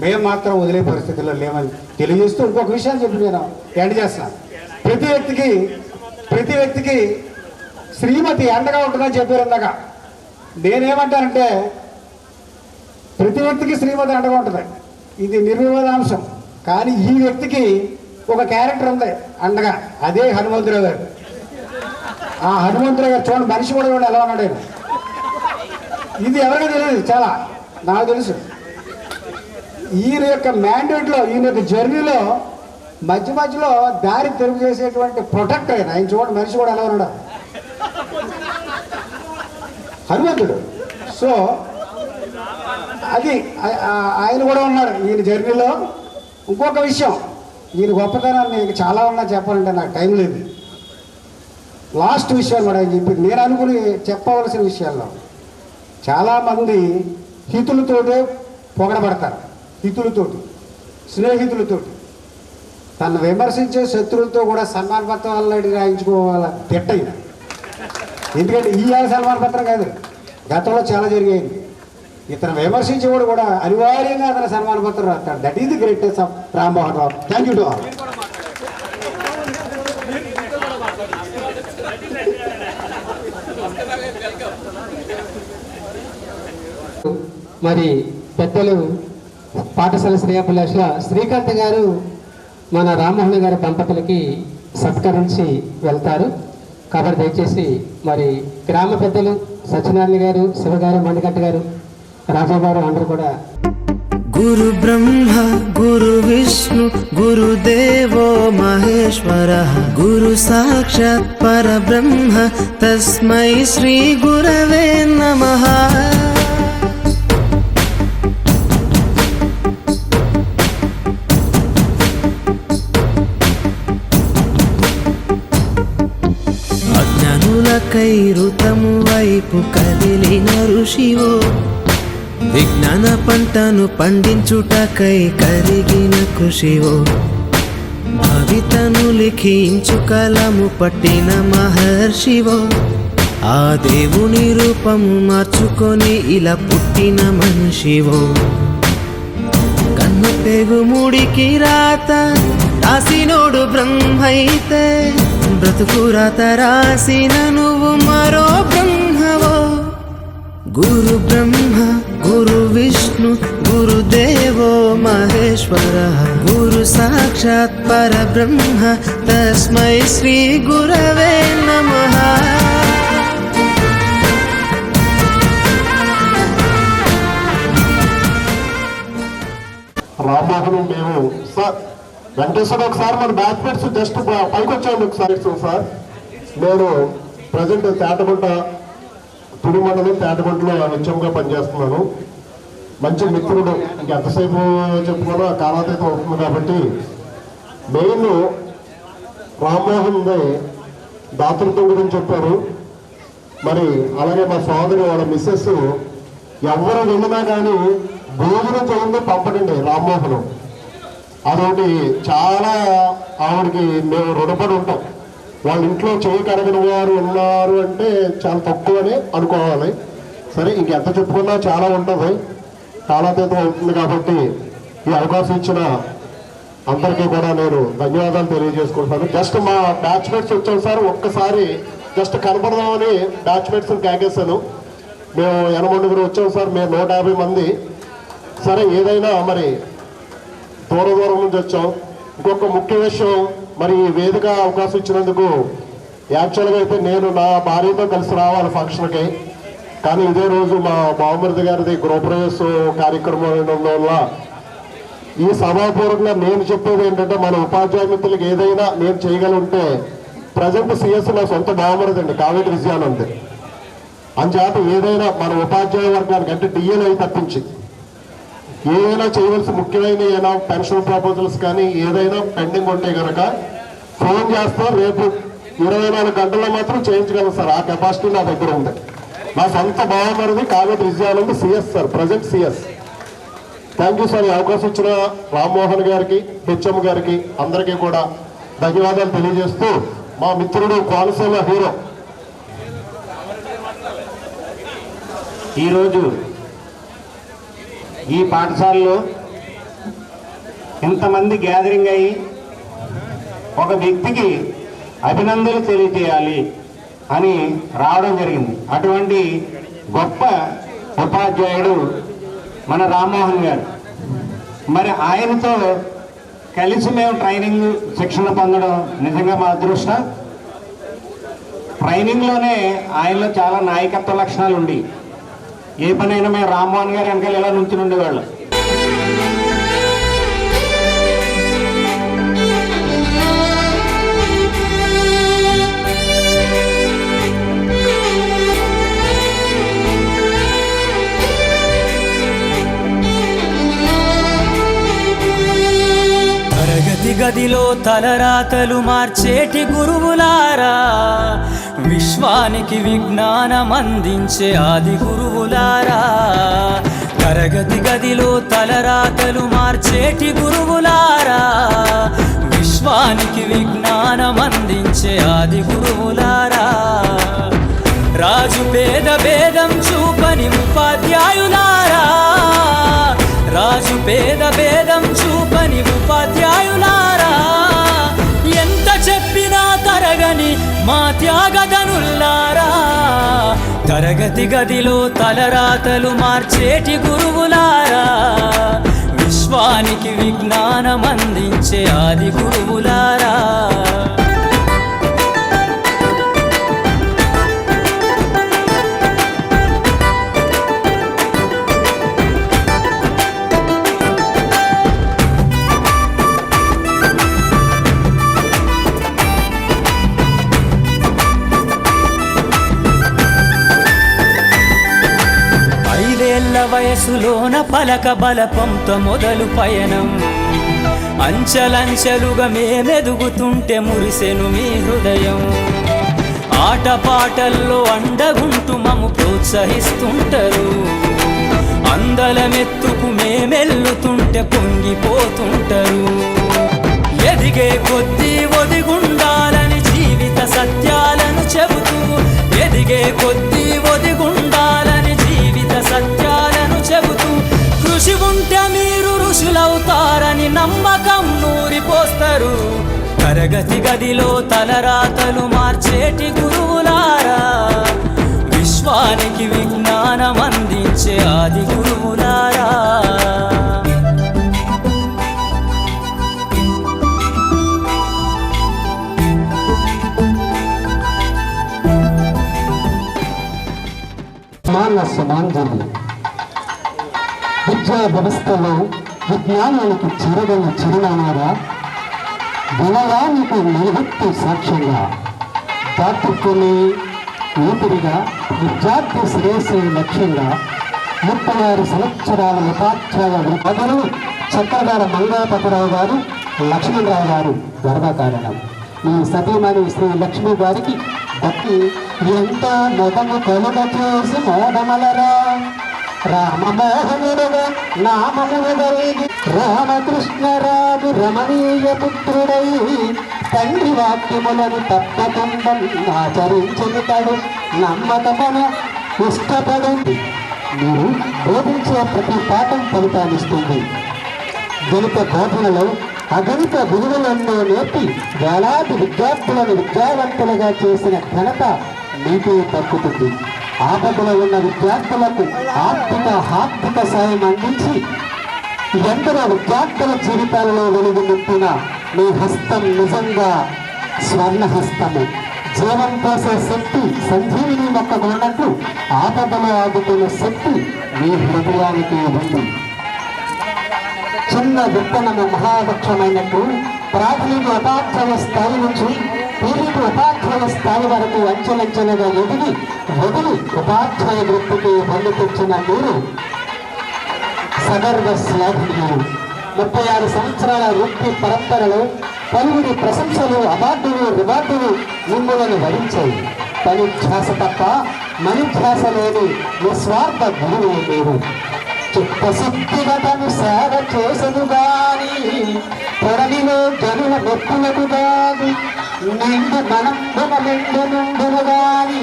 మేము మాత్రం వదిలే పరిస్థితుల్లో లేమని తెలియజేస్తూ ఇంకొక విషయాన్ని చెప్పి నేను ఎండ్ చేస్తున్నాను. ప్రతి వ్యక్తికి శ్రీమతి అండగా ఉంటుందని చెప్పారు ఇందాక. నేనేమంటానంటే, ప్రతి వ్యక్తికి శ్రీమతి అండగా ఉంటుంది, ఇది నిర్వివాదాంశం. కానీ ఈ వ్యక్తికి ఒక క్యారెక్టర్ ఉంది అండగా, అదే హనుమంతరావు గారు. ఆ హనుమంతరావు గారు చూడండి, మనిషి కూడా ఎలా ఉన్నాడు ఆయన. ఇది ఎవరికి తెలియదు, చాలా నాకు తెలుసు. ఈయన యొక్క మ్యాండేట్లో, ఈయన యొక్క జర్నీలో మధ్యలో దారి తెలుగు చేసేటువంటి ప్రొటెక్టర్ ఆయన చూడండి, మనిషి కూడా ఎలా ఉన్నాడు హనుమంతుడు. సో అది ఆయన కూడా ఉన్నారు ఈయన జర్నీలో. ఇంకొక విషయం, ఈయన గొప్పతనాన్ని చాలా ఉన్నా చెప్పాలంటే నాకు టైం లేదు. లాస్ట్ విషయాలు కూడా ఆయన చెప్పింది నేను అనుకుని చెప్పవలసిన విషయాల్లో, చాలామంది హితులతోటే పొగడబడతారు, హితులతోటి, స్నేహితులతోటి. తను విమర్శించే శత్రువులతో కూడా సన్మాన పత్రాలు రాయించుకోవాలి తిట్టయిన. ఎందుకంటే ఈ సన్మాన పత్రం కాదు, గతంలో చాలా జరిగాయి. ఇతను విమర్శించేవాడు కూడా అనివార్యంగా అతను సన్మాన పత్రం రాస్తాడు. That is the greatest of Rammohan Rao. Thank you to all. మరి పెద్దలు పాఠశాల శ్రేయాభిలాష శ్రీకాంత్ గారు మన రామ్మోహన్ గారి దంపతులకి సత్కరించి వెళ్తారు. కాబట్టి దయచేసి మరి గ్రామ పెద్దలు సత్యనారాయణ గారు, శివ గారు, మణికంఠ గారు, రాజా గారు అందరూ కూడా. గురు బ్రహ్మ గురు విష్ణు గురుదేవో మహేశ్వర గురు సాక్షాత్ పరబ్రహ్మ తస్మై శ్రీ గురవే నమః. పండించుటకై ఋతము వైపు కదిలిన ఋషివో, విజ్ఞాన పంటను పండించుటకై కరిగిన కృషివో, భవితను లిఖించు కలము పట్టిన మహర్షివో, ఆ దేవుని రూపము మార్చుకొని ఇలా పుట్టిన మనిషివో. కన్ను పెగు ముడికి రాత రాసినోడు బ్రహ్మైతే, బ్రతుకు రాత రాసిన నువ్వు మరో బ్రహ్మవో. గురు బ్రహ్మ గురు విష్ణు గురుదేవో మహేశ్వర, గురు సాక్షాత్ పరబ్రహ్మ తస్మై శ్రీ గురవే నమః. రామ్మోహన్ మేము సార్ వెంకటేశ్వర ఒకసారి మన బ్యాచ్మెంట్స్ జస్ట్ పైకి వచ్చాము ఒకసారి సార్. నేను ప్రజెంట్ తేటగుంట తుడి మండలం తేటగుంటలో నిత్యంగా పనిచేస్తున్నాను. మంచి మిత్రుడు, ఎంతసేపు చెప్పుకున్నా కాలాతీతం అవుతుంది కాబట్టి మెయిన్ రామ్మోహన్ దాతృత్వం గురించి చెప్పారు. మరి అలాగే మా సోదరి వాళ్ళ మిస్సెస్ ఎవరు వెళ్ళినా కానీ భోజనం చేయండి పంపడండి రామ్మోహన్. అదొకటి చాలా ఆవిడకి మేము రుణపడి ఉంటాం. వాళ్ళ ఇంట్లో చేయి కడగని వారు ఉన్నారు అంటే చాలా తక్కువనే అనుకోవాలి. సరే ఇంకెంత చెప్పుకున్నా చాలా ఉంటుంది, కాలాతీతం అవుతుంది. కాబట్టి ఈ అవకాశం ఇచ్చిన అందరికీ కూడా నేను ధన్యవాదాలు తెలియజేసుకుంటాను. జస్ట్ మా బ్యాచ్మేట్స్ వచ్చాం సార్, ఒక్కసారి జస్ట్ కనపడదామని బ్యాచ్మేట్స్ కేకేశాను. మేము 80 వచ్చాం సార్, మేము 150 మంది. సరే ఏదైనా మరి దూరం నుంచి వచ్చాం. ఇంకొక ముఖ్య విషయం, మరి ఈ వేదిక అవకాశం ఇచ్చినందుకు యాక్చువల్గా అయితే నేను నా భార్యతో కలిసి రావాలి ఫంక్షన్కి, కానీ ఇదే రోజు మా బావమరిది గారిది గృహప్రవేశ కార్యక్రమం వల్ల ఈ సభాపూర్వకంగా నేను చెప్పేది ఏంటంటే, మన ఉపాధ్యాయ మిత్రులకు ఏదైనా నేను చేయగలుగుంటే, ప్రజెంట్ సిఎస్ నా సొంత బావమరిది అండి కావేటి విజయానంద్. అంచేత ఏదైనా మన ఉపాధ్యాయ వర్గానికి అంటే డిఎల్ఐ తప్పించి ఏదైనా చేయవలసి ముఖ్యమైన ఏదైనా పెన్షన్ ప్రపోజల్స్ కానీ ఏదైనా పెండింగ్ ఉంటే కనుక ఫోన్ చేస్తాం. రేపు 24 గంటల్లో మాత్రం చేయించగలం సార్, ఆ కెపాసిటీ నా దగ్గర ఉంది. నా సొంత బావమరిది Kaveti Vijayanand CS sir, present CS. Thank you sir. ఈ అవకాశం ఇచ్చిన రామ్మోహన్ గారికి, హెచ్ఎం గారికి అందరికీ కూడా ధన్యవాదాలు తెలియజేస్తూ, మా మిత్రుడు కోనసీమ హీరో ఈరోజు ఈ పాఠశాలలో ఇంతమంది గ్యాదరింగ్ అయ్యి ఒక వ్యక్తికి అభినందనలు తెలియజేయాలి అని రావడం జరిగింది. అటువంటి గొప్ప ఉపాధ్యాయుడు మన రామ్మోహన్ గారు. మరి ఆయనతో కలిసి మేము ట్రైనింగ్ శిక్షణ పొందడం నిజంగా మా అదృష్టం. ట్రైనింగ్లోనే ఆయనలో చాలా నాయకత్వ లక్షణాలు ఉండి ఏ పనైనా మేము రామ్మోహన్ గారు వెనకాల ఇలా నుంచి ఉండేవాళ్ళు. తరగతి గదిలో తలరాతలు మార్చేటి గురువులారా, విశ్వానికి విజ్ఞానం అందించే ఆది గురువులారా. తరగతి గదిలో తలరాతలు మార్చేటి గురువులారా, విశ్వానికి విజ్ఞానం అందించే ఆది గురువులారా. రాజు పేద భేదం చూపని ఉపాధ్యాయులారా, రాజు పేద భేదం చూపని ఉపాధ్యాయులారా. ఎంత చెప్పినా తరగని మా త్యాగధనుల్లారా. తరగతి గదిలో తలరాతలు మార్చేటి గురువులారా, విశ్వానికి విజ్ఞానం అందించే ఆది గురువులారా. వయసులోన పలక బలపంతో మొదలు పయనం, అంచలంచెలుగా మేమెదుగుతుంటే మురిసెను మీ హృదయం. పాటల్లో అండగుంటూ మమ్ము ప్రోత్సహిస్తుంటారు. అందలమెత్తుకు మేమెల్లుతుంటే పొంగిపోతుంటారు. ఎదిగే కొద్దీ ఒదిగుండాలని జీవిత సత్యాలను చెబుతూ, ఎదిగే కొద్దీ ఒదిగుండాలని జీవిత సత్యాలను చెబుతూ, కృషి ఉంటే మీరు ఋషులవుతారని నమ్మకం నూరిపోస్తారు. తరగతి గదిలో తలరాతలు మార్చేటి గురువులారా, విశ్వానికి విజ్ఞానం అందించే ఆది గురువులారా. సమాన సమాంజలి విద్యా వ్యవస్థలో విజ్ఞానానికి చిరగని చిరునామాగా, వినయానికి నిలబెట్టు సాక్ష్యంగా, దాతృత్వమే ఊపిరిగా, విద్యార్థి శ్రేయస్సు లక్ష్యంగా 36 సంవత్సరాల ఉపాధ్యాయ వృద్ధులు చక్రధార మంగాపతిరావు గారు, లక్ష్మణరావు గారు గర్వకారణం. ఈ సతీమణి శ్రీ లక్ష్మి గారికి భక్తి ఎంత మొదము కలుగ చేసి మోదమలరా, రామమోహనుడుగా నామమును కలిగి రామకృష్ణరాజు రమణీయ పుత్రుడై తండ్రి వాక్యములను తప్పకుండా ఆచరించుతాడు. నమ్మకమున ఇష్టపడండి. మీరు బోధించే ప్రతి పాఠం ఫలితాన్నిస్తుంది. గణిత బోధనలో అగణిత విలువలెన్నో నేర్పి వేలాది విద్యార్థులను విద్యావంతులుగా చేసిన ఘనత మీకే దక్కుతుంది. ఆపదలో ఉన్న విద్యార్థులకు ఆర్థిక సాయం అందించి ఎందరో విద్యార్థుల జీవితాలలో వెలుగు నింపిన మీ హస్తం నిజంగా స్వర్ణహస్తము. జీవం పోసే శక్తి సంజీవిని మొక్కకు ఉన్నట్లు ఆపదలో ఆదుకునే శక్తి మీ హృదయానికి ఉంది. చిన్న విత్తనము మహావృక్షమైనట్టు ప్రాథమిక ఉపాధ్యాయ స్థాయి నుంచి పీలిక ఉపాధ్యాయ స్థాయి వరకు అంచెలంచెలుగా వదిలి ఉపాధ్యాయ వృత్తికి బంధు తెచ్చిన మీరు సగర్వ శ్లాఘనీయులు. 36 సంవత్సరాల వృత్తి పరంపరలో పలువురి ప్రశంసలు, అవార్డులు, రివార్డులు మిమ్మలను వరించాయి. పని ధ్యాస తప్ప మనిధ్యాస లేని నిస్వార్థ గురువు మీరు. చిత్తశుద్ధిగతను సేవ చేసను గాని పొడవిలో జనుల మెప్పులకు కాదు. నిండు మనంబున నిండు నుండును గాని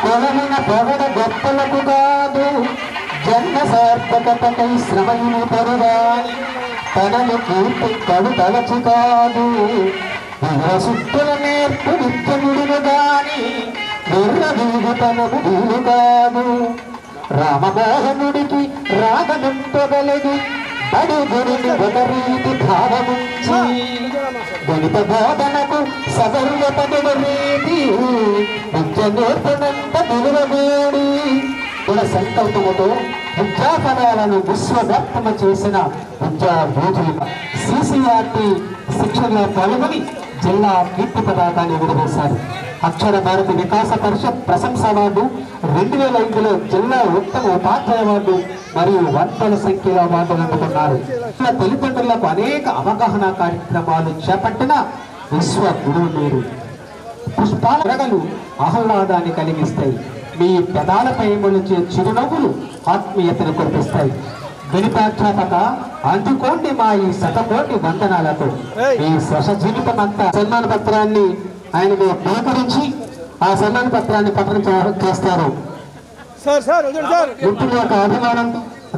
కొలమున పొగడ గొప్పలకు కాదు. జన్మ సార్థకతకై శ్రమయును పరుగాని తనను కీర్తి కడు తలచి కాదు. శుద్ధుల నేర్పు నిత్యముడును గాని నిర్రవీగు తనకు వీలు కాదు. రామమోహనుడికి రాగనుంపగలదు బడి గురిని ఒక రీతి భావముంచి గణిత బోధనకు సగర్వతడు రీతి విద్య నేర్పనంత నిలువబేడి కుల సంకల్పముతో విద్యాపదాలను విశ్వవ్యాప్తము చేసిన విద్యాబోధులు CCRT శిక్షణలో పాల్గొని జిల్లా కీర్తి పతాకాన్ని విడుదలశారు. అక్షర భారతి వికాస పరిషత్ ప్రశంస అవార్డు, 2005లో జిల్లా ఉత్తమ ఉపాధ్యాయ అవార్డు మరియు వందల సంఖ్యలో అవార్డులు అందుకున్నారు. తల్లిదండ్రులకు అనేక అవగాహన కార్యక్రమాలు చేపట్టిన విశ్వ గురువు మీరు. పుష్పాల రగలు ఆహ్లాదాన్ని కలిగిస్తాయి. మీ పెదాలపై మొలిచే చిరునవ్వులు ఆత్మీయతను కురిపిస్తాయి. గణితాధ్యాపక అందుకోండి మా ఈ శతకోటి వందనాలతో. ఈ శ్వశ జీవితం అంతా సన్మాన పత్రాన్ని ఆయనకు బహుకరించి ఆ సన్మాన పత్రాన్ని పఠనం చేస్తారు. మిత్రుల యొక్క అభిమానం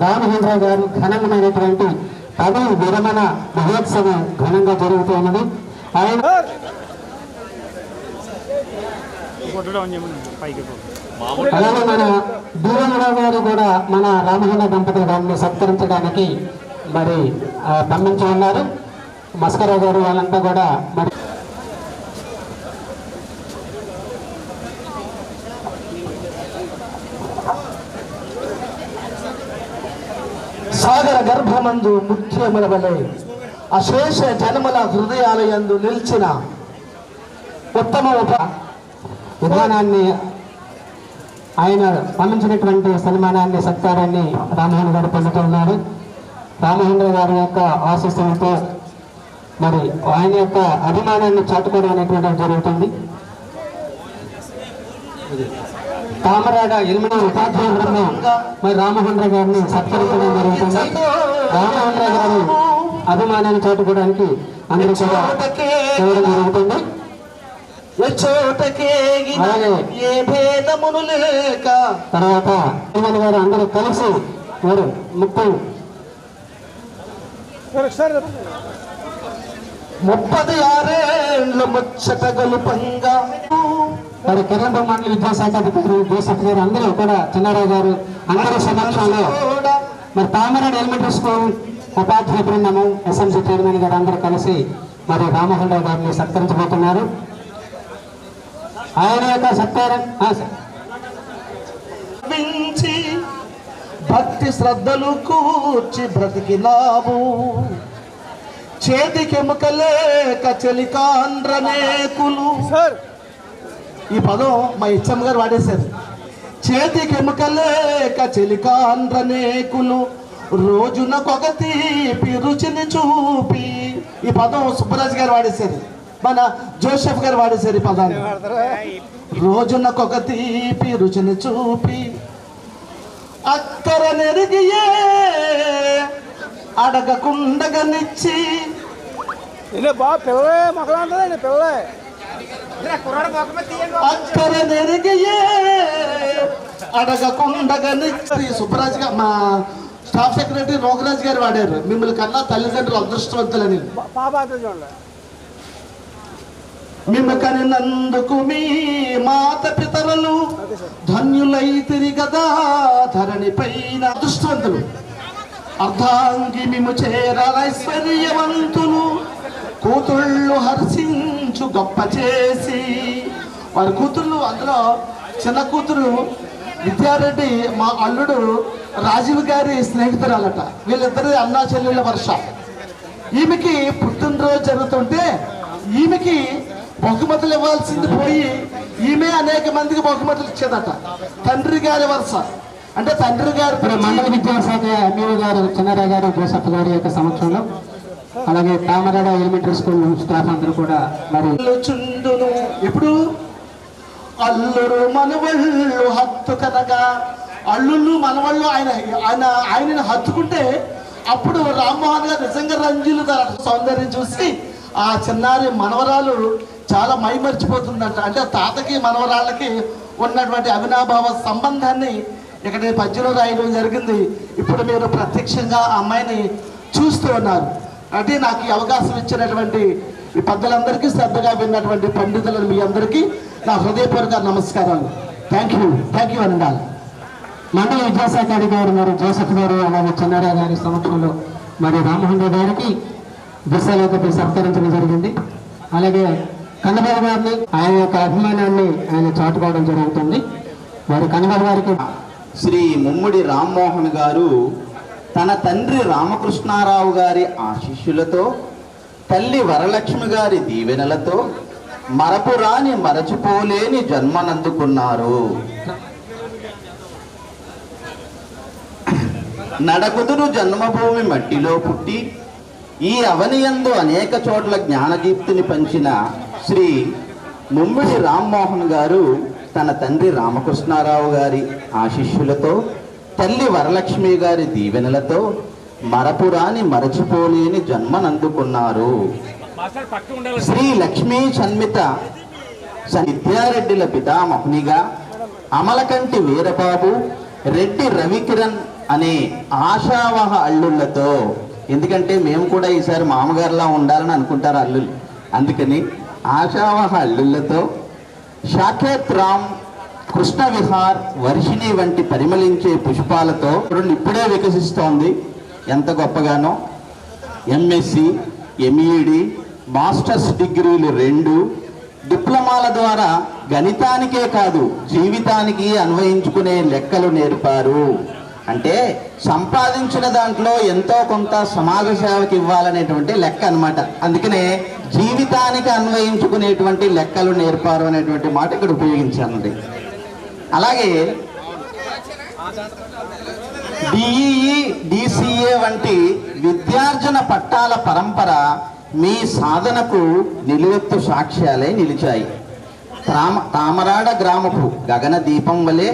రామచంద్ర గారు ఘనంగామైనటువంటి పదవి విరమణ మహోత్సవం ఘనంగా జరుగుతున్నది. ఆయన అలాగే మన దూరంరావు గారు కూడా మన రామచంద్ర దంపతుల గారిని సత్కరించడానికి మరి పంపించి ఉన్నారు. మస్కరావు గారు వాళ్ళంతా కూడా మరి సాగర గర్భమందు ముఖ్యముల వలె అశేష జన్మల హృదయాలయందు నిలిచిన ఉత్తమ విధానాన్ని ఆయన పంపించినటువంటి సన్మానాన్ని సత్కారాన్ని రామమోహన్ గారు పొందుతున్నారు. రామమోహన్ గారి యొక్క ఆశీస్సులతో మరి ఆయన యొక్క అభిమానాన్ని చాటుకోవడం అనేటువంటి జరుగుతుంది. తామరాడ ఎనిమిది ఉపాధ్యాయ బృందం మరి రామమోహన్ రావు గారిని సత్కరించడం జరుగుతుంది. రామమోహన్ రావు గారు అభిమానాన్ని చాటుకోవడానికి అందరూ కూడా చేయడం జరుగుతుంది. తర్వాత హనుమాన్ గారు అందరూ కలిసి వారు 36 ముచ్చటగలు పంగా మరి కిరణ్ మండలి విద్యాశాఖ అధికారి జోసెఫ్ గారు అందరూ కూడా చిన్నారావు గారు అందరూ సమక్షంలో మరి తామరాడు ఎలిమెంటరీ స్కూల్ ఉపాధ్యాయ బృందము ఎస్ఎంసీ చైర్మన్ గారు అందరూ కలిసి మరి రామమోహన్ రావు గారిని సత్కరించబోతున్నారు. ఆయన యొక్క సత్కారం భక్తి శ్రద్ధలు కూర్చి బ్రతికినావు, చేతికి ఎముకలేక చెలికాండ్రనేకులు. ఈ పదం మా ఇచ్చమ్మ గారు వాడేశారు. చేతికి ఎముకలేక చెలికాండ్రనేకులు రోజునకొక తీపి రుచిని చూపి. ఈ పదం సుబ్బరాజు గారు వాడేశారు, మన జోసెఫ్ గారు వాడేశారు ఈ పదాన్ని. రోజునకొక తీపి రుచిని చూపి అక్కర నెరిగియే అడగకుండగనిచ్చి. అక్కర నెరిగియే అడగకుండగనిచ్చి. సుబ్బరాజు గారు మా స్టాఫ్ సెక్రటరీ రోగరాజు గారు వాడారు, మిమ్మల్ని కన్నా తల్లిదండ్రులు అదృష్టవంతులని. మిమ్మ కనినందుకు మీ మాత పితరులు ధన్యులైతిరి గదా ధరణి పైన. అదృష్టవంతులు అర్ధాంగి మిము చేరైశ్వర్యవంతులు కూతుళ్ళు హర్షించు గొప్ప చేసి. వారి కూతుళ్ళు, అందులో చిన్న కూతురు విద్యారెడ్డి మా అల్లుడు రాజీవ్ గారి స్నేహితురాలట. వీళ్ళిద్దరి అన్నా చెల్లెళ్ళ వర్ష. ఈమెకి పుట్టినరోజు జరుగుతుంటే ఈమెకి బహుమతులు ఇవ్వాల్సింది పోయి ఈమె అనేక మందికి బహుమతులు ఇచ్చేదట. తండ్రి గారి వరుస అంటే తండ్రి గారు. మండల విద్యాశాఖ ఎంఈఓ గారు చిన్నారావు గారు జోసెఫ్ గారి యొక్క సమక్షంలో, అలాగే తామరాడ ఎలిమెంటరీ స్కూల్ స్టాఫ్ అందరూ కూడా మరి చుండును. ఇప్పుడు అల్లుడు మనవళ్ళు హత్తు కనగా, అల్లుళ్ళు మనవళ్ళు ఆయనని హత్తుకుంటే అప్పుడు రామ్మోహన్ గారు నిజంగా రంజిల్లుతారు. సౌందర్యం చూసి ఆ చిన్నారి మనవరాలు చాలా మైమర్చిపోతుందంట. అంటే తాతకి మనవరాళ్ళకి ఉన్నటువంటి అవినాభావ సంబంధాన్ని ఇక్కడ పద్యంలో రాయడం జరిగింది. ఇప్పుడు మీరు ప్రత్యక్షంగా ఆ అమ్మాయిని చూస్తూ ఉన్నారు. అంటే నాకు ఈ అవకాశం ఇచ్చినటువంటి ఈ పెద్దలందరికీ, శ్రద్ధగా విన్నటువంటి పండితులను మీ అందరికీ నా హృదయపూర్వక నమస్కారాలు. థ్యాంక్ యూ అనండాలి. మండల విద్యాశాఖ అధికారి మరి జోసెఫ్ గారు, అలాగే చిన్నారావు గారి సమక్షంలో మరి రామమోహన్ రావు గారికి దిశలోకి సత్కరించడం జరిగింది. అలాగే కన్నబాబు గారిని ఆయన యొక్క అభిమానాన్ని ఆయన చాటుకోవడం జరుగుతుంది. మరి కన్నబాబు గారికి శ్రీ ముమ్మిడి రామ్మోహన్ గారు తన తండ్రి రామకృష్ణారావు గారి ఆశీస్సులతో, తల్లి వరలక్ష్మి గారి దీవెనలతో మరపురాని మరచిపోలేని జన్మనందుకున్నారు. నడకుదురు జన్మభూమి మట్టిలో పుట్టి ఈ అవనియందు అనేక చోట్ల జ్ఞానదీప్తిని పంచిన శ్రీ ముమ్మిడి రామ్మోహన్ గారు తన తండ్రి రామకృష్ణారావు గారి ఆశీస్సులతో, తల్లి వరలక్ష్మి గారి దీవెనలతో మరపురాని మరచిపోలేని జన్మనందుకున్నారు. శ్రీ లక్ష్మీ సన్మిత విద్యారెడ్డిల పితామహునిగా అమలకంటి వీరబాబు, రెడ్డి రవికిరణ్ అనే ఆశావహ అల్లుళ్లతో, ఎందుకంటే మేము కూడా ఈసారి మామగారిలా ఉండాలని అనుకుంటారు అల్లుళ్ళు, అందుకని ఆశావహ అల్లుళ్లతో షాకేత్ రామ్, కృష్ణ విహార్, వర్షిణి వంటి పరిమళించే పుష్పాలతో ఇప్పుడే వికసిస్తోంది. ఎంత గొప్పగానో ఎంఎస్సి, ఎంఈడి, మాస్టర్స్ డిగ్రీలు 2, డిప్లొమాల ద్వారా గణితానికే కాదు జీవితానికి అన్వయించుకునే లెక్కలు నేర్పారు. అంటే సంపాదించిన దాంట్లో ఎంతో కొంత సమాజ సేవకి ఇవ్వాలనేటువంటి లెక్క అన్నమాట. అందుకనే జీవితానికి అన్వయించుకునేటువంటి లెక్కలు నేర్పారు అనేటువంటి మాట ఇక్కడ ఉపయోగించానండి. అలాగే డిఈఈ, డిసిఏ వంటి విద్యార్జన పట్టాల పరంపర మీ సాధనకు నిలువెత్తు సాక్ష్యాలే నిలిచాయి. తామరాడ గ్రామపు గగన దీపం వలె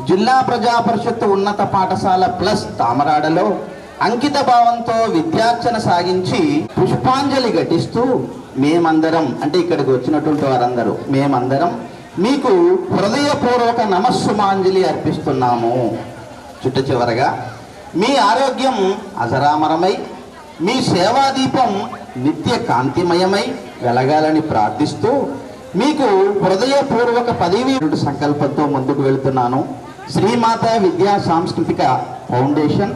జిల్లా ప్రజా పరిషత్తు ఉన్నత పాఠశాల ప్లస్ తామరాడలో అంకిత భావంతో విద్యార్చన సాగించి పుష్పాంజలి ఘటిస్తూ మేమందరం, అంటే ఇక్కడికి వచ్చినటువంటి వారందరూ మేమందరం మీకు హృదయపూర్వక నమస్సుమాంజలి అర్పిస్తున్నాము. చుట్ట చివరగా మీ ఆరోగ్యం అజరామరమై, మీ సేవాదీపం నిత్య కాంతిమయమై వెలగాలని ప్రార్థిస్తూ మీకు హృదయపూర్వక 10,000 సంకల్పంతో ముందుకు వెళుతున్నాను. శ్రీమాత విద్యా సాంస్కృతిక ఫౌండేషన్.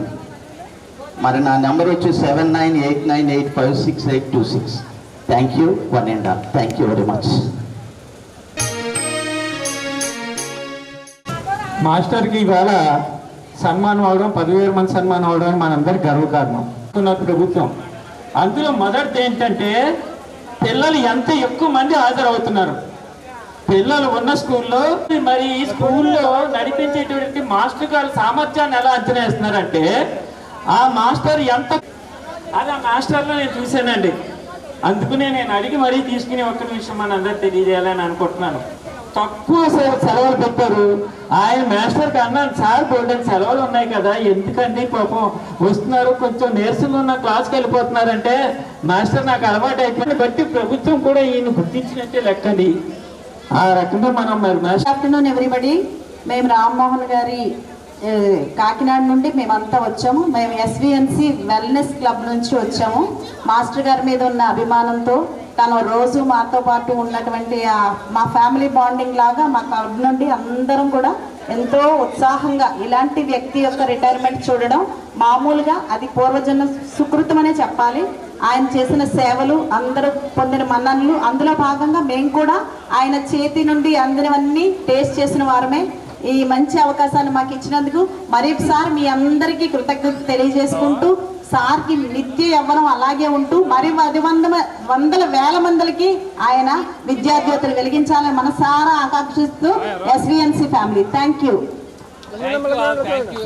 మరి నా నెంబర్ వచ్చి 7989856826. Thank you one and all. Thank you very much. మాస్టర్కి ఇవాళ సన్మానం అవడం, 10,000 మంది సన్మానం అవడం మనందరికి గర్వకారణం. ప్రభుత్వం అందులో మొదటిది ఏంటంటే పిల్లలు ఎంత ఎక్కువ మంది హాజరవుతున్నారు. పిల్లలు ఉన్న స్కూల్లో మరి ఈ స్కూల్లో నడిపించేటువంటి మాస్టర్ గారి సామర్థ్యాన్ని ఎలా అంచనా వేస్తున్నారంటే ఆ మాస్టర్ ఎంత అది ఆ మాస్టర్లో నేను చూశానండి. అందుకనే నేను అడిగి మరీ తీసుకుని ఒక్క నిమిషం మన అందరు తెలియజేయాలని అనుకుంటున్నాను. తక్కువ సెలవులు పెట్టారు. ఆయన మాస్టర్కి అన్నాను, సార్ బోర్డెన్ సెలవులు ఉన్నాయి కదా, ఎందుకండి పాపం వస్తున్నారు, కొంచెం నీరసంగా ఉన్న క్లాస్కి వెళ్ళిపోతున్నారంటే మాస్టర్ నాకు అలవాటు అయిపోయింది బట్టి ప్రభుత్వం కూడా ఈయన గుర్తించినట్టే లెక్కది. ఆ రకంగా మనం మరి ఆఫ్టర్నూన్ ఎవ్రీబడి. మేము రామ్మోహన్ గారి కాకినాడ నుండి మేమంతా వచ్చాము. మేము ఎస్విఎన్సి వెల్నెస్ క్లబ్ నుంచి వచ్చాము. మాస్టర్ గారి మీద ఉన్న అభిమానంతో తను రోజు మాతో పాటు ఉన్నటువంటి మా ఫ్యామిలీ బాండింగ్ లాగా మా క్లబ్ నుండి అందరం కూడా ఎంతో ఉత్సాహంగా ఇలాంటి వ్యక్తి యొక్క రిటైర్మెంట్ చూడడం మామూలుగా అది పూర్వజన్మ సుకృతం అనే చెప్పాలి. ఆయన చేసిన సేవలు, అందరూ పొందిన మన్ననలు, అందులో భాగంగా మేము కూడా ఆయన చేతి నుండి అందినవన్నీ టేస్ట్ చేసిన వారమే. ఈ మంచి అవకాశాన్ని మాకు ఇచ్చినందుకు మరొకసారి మీ అందరికీ కృతజ్ఞత తెలియజేసుకుంటూ, సార్కి నిత్య యవ్వనం అలాగే ఉంటూ మరి 100,000 మందికి ఆయన విద్యార్థులు వెలిగించాలని మనసారా ఆకాంక్షిస్తూ ఎస్విఎన్సి ఫ్యామిలీ. Thank you.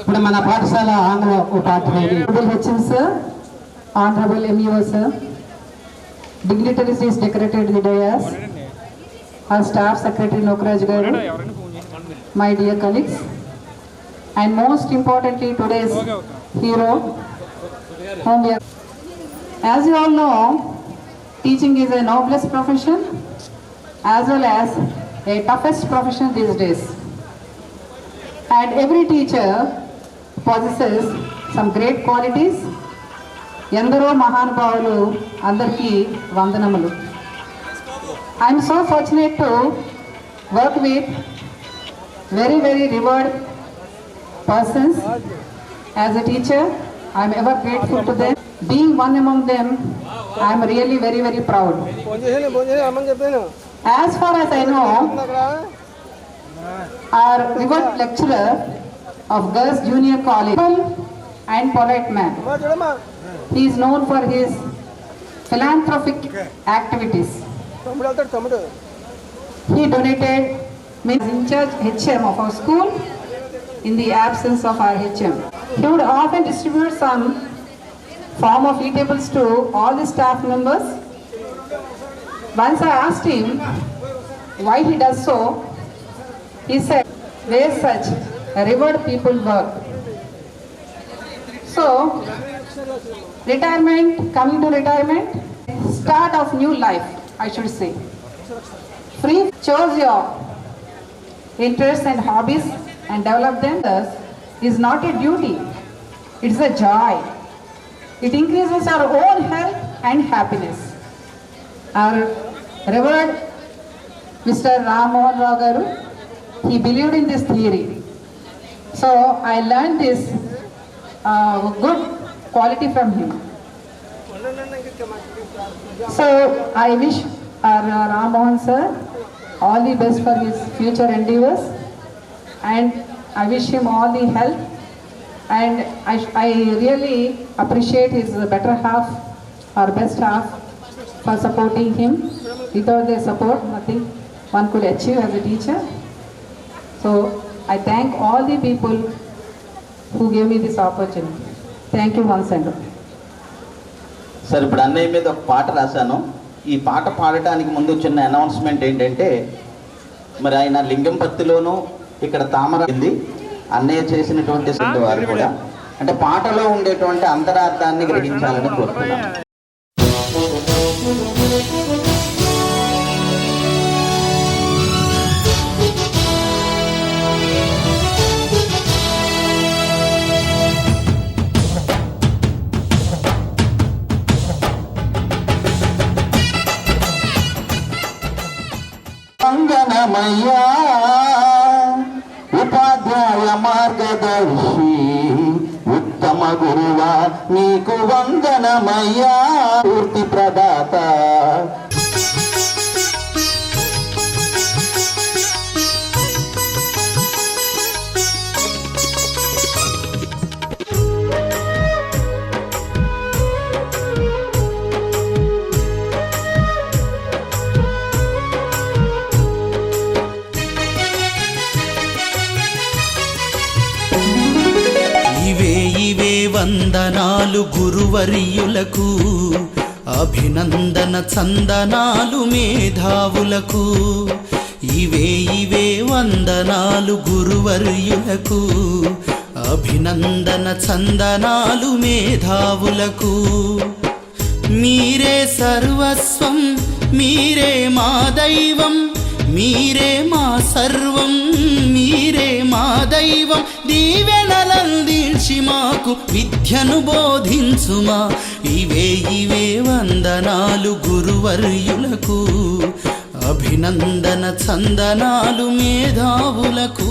ఇప్పుడు మన పాఠశాల ఆంగ్ల ఉపాధ్యాయులు HM sir, honourable MEO sir, dignitaries is decorated the dais, our staff secretary Nokraj Garu, my dear colleagues, and most importantly today's hero whom we are. As you all know, teaching is a noblest profession as well as a toughest profession these days, and every teacher possesses some great qualities. ఎందరో మహానుభావులు అందరికీ వందనములు. I am so fortunate to work with very revered persons. As a teacher, I am ever grateful to them. Being one among them, I am really very proud. As far as I know, our revered lecturer of Girls Junior College and polite man. He is known for his philanthropic activities. He donated in charge HM of our school in the absence of our HM. He would often distribute some form of eatables to all the staff members. Once I asked him why he does so, he said, where such revered people work. So, coming to retirement, start of new life, I should say. Free, choose your interests and hobbies and develop them. This is not a duty, it's a joy. It increases our own health and happiness. Our revered Mr. Ram Mohan Rao Garu, he believed in this theory. So I learned this good quality from him. So I wish our Ram Mohan sir all the best for his future endeavors, and I wish him all the health, and I really appreciate his better half or best half for supporting him. Without their support, nothing one could achieve as a teacher. So I thank all the people who gave me this opportunity. Thank you once and all. Sir, ఇప్పుడు అన్నయ్య మీద ఒక పాట రాశాను. ఈ పాట పాడటానికి ముందు చిన్న అనౌన్స్మెంట్ ఏంటంటే, మరి ఆయన లింగంపత్తిలోనూ ఇక్కడ తామరంది అన్నయ్య చేసినటువంటి వారు కూడా అంటే పాటలో ఉండేటువంటి అంతరార్థాన్ని గ్రహించాలని కోరుతున్నాను. వందనమయ్యా ఉపాధ్యాయ మార్గదర్శి ఉత్తమ గురువా నీకు వందనమయ్యా పూర్తి ప్రదాత. వందనాలు గురువర్యులకు, అభినందన చందనాలు మేధావులకు. ఇవే వందనాలు గురువర్యులకు, అభినందన చందనాలు మేధావులకు. మీరే సర్వస్వం, మీరే మా దైవం, మీరే మా సర్వం, మీరే మా దైవం. దీవెనలందించి మాకు విద్యను బోధించుమా. ఇవే వందనాలు గురువర్యులకు, అభినందన చందనాలు మేధావులకు.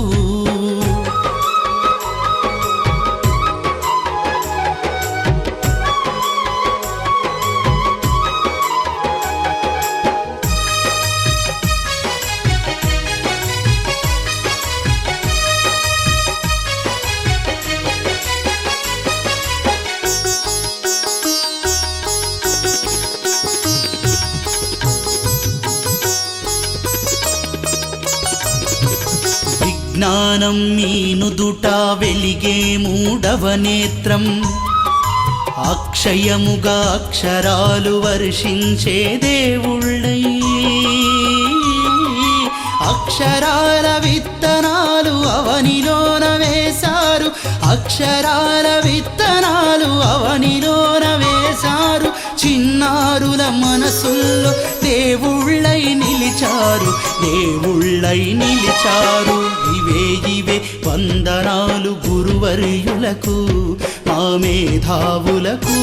జ్ఞానం మీనుదుట వెలిగే మూడవ నేత్రం, అక్షయముగా అక్షరాలు వర్షించే దేవుళ్ళై. అక్షరాల విత్తనాలు అవనిలోన వేశారు, అక్షరాల విత్తనాలు అవనిలోన వేశారు. చిన్నారుల మనసుల్లో దేవుళ్ళై నిలిచారు, దేవుళ్ళై నిలిచారు. ఇవే వందనాలు గురువర్యులకు, మా మేధావులకు.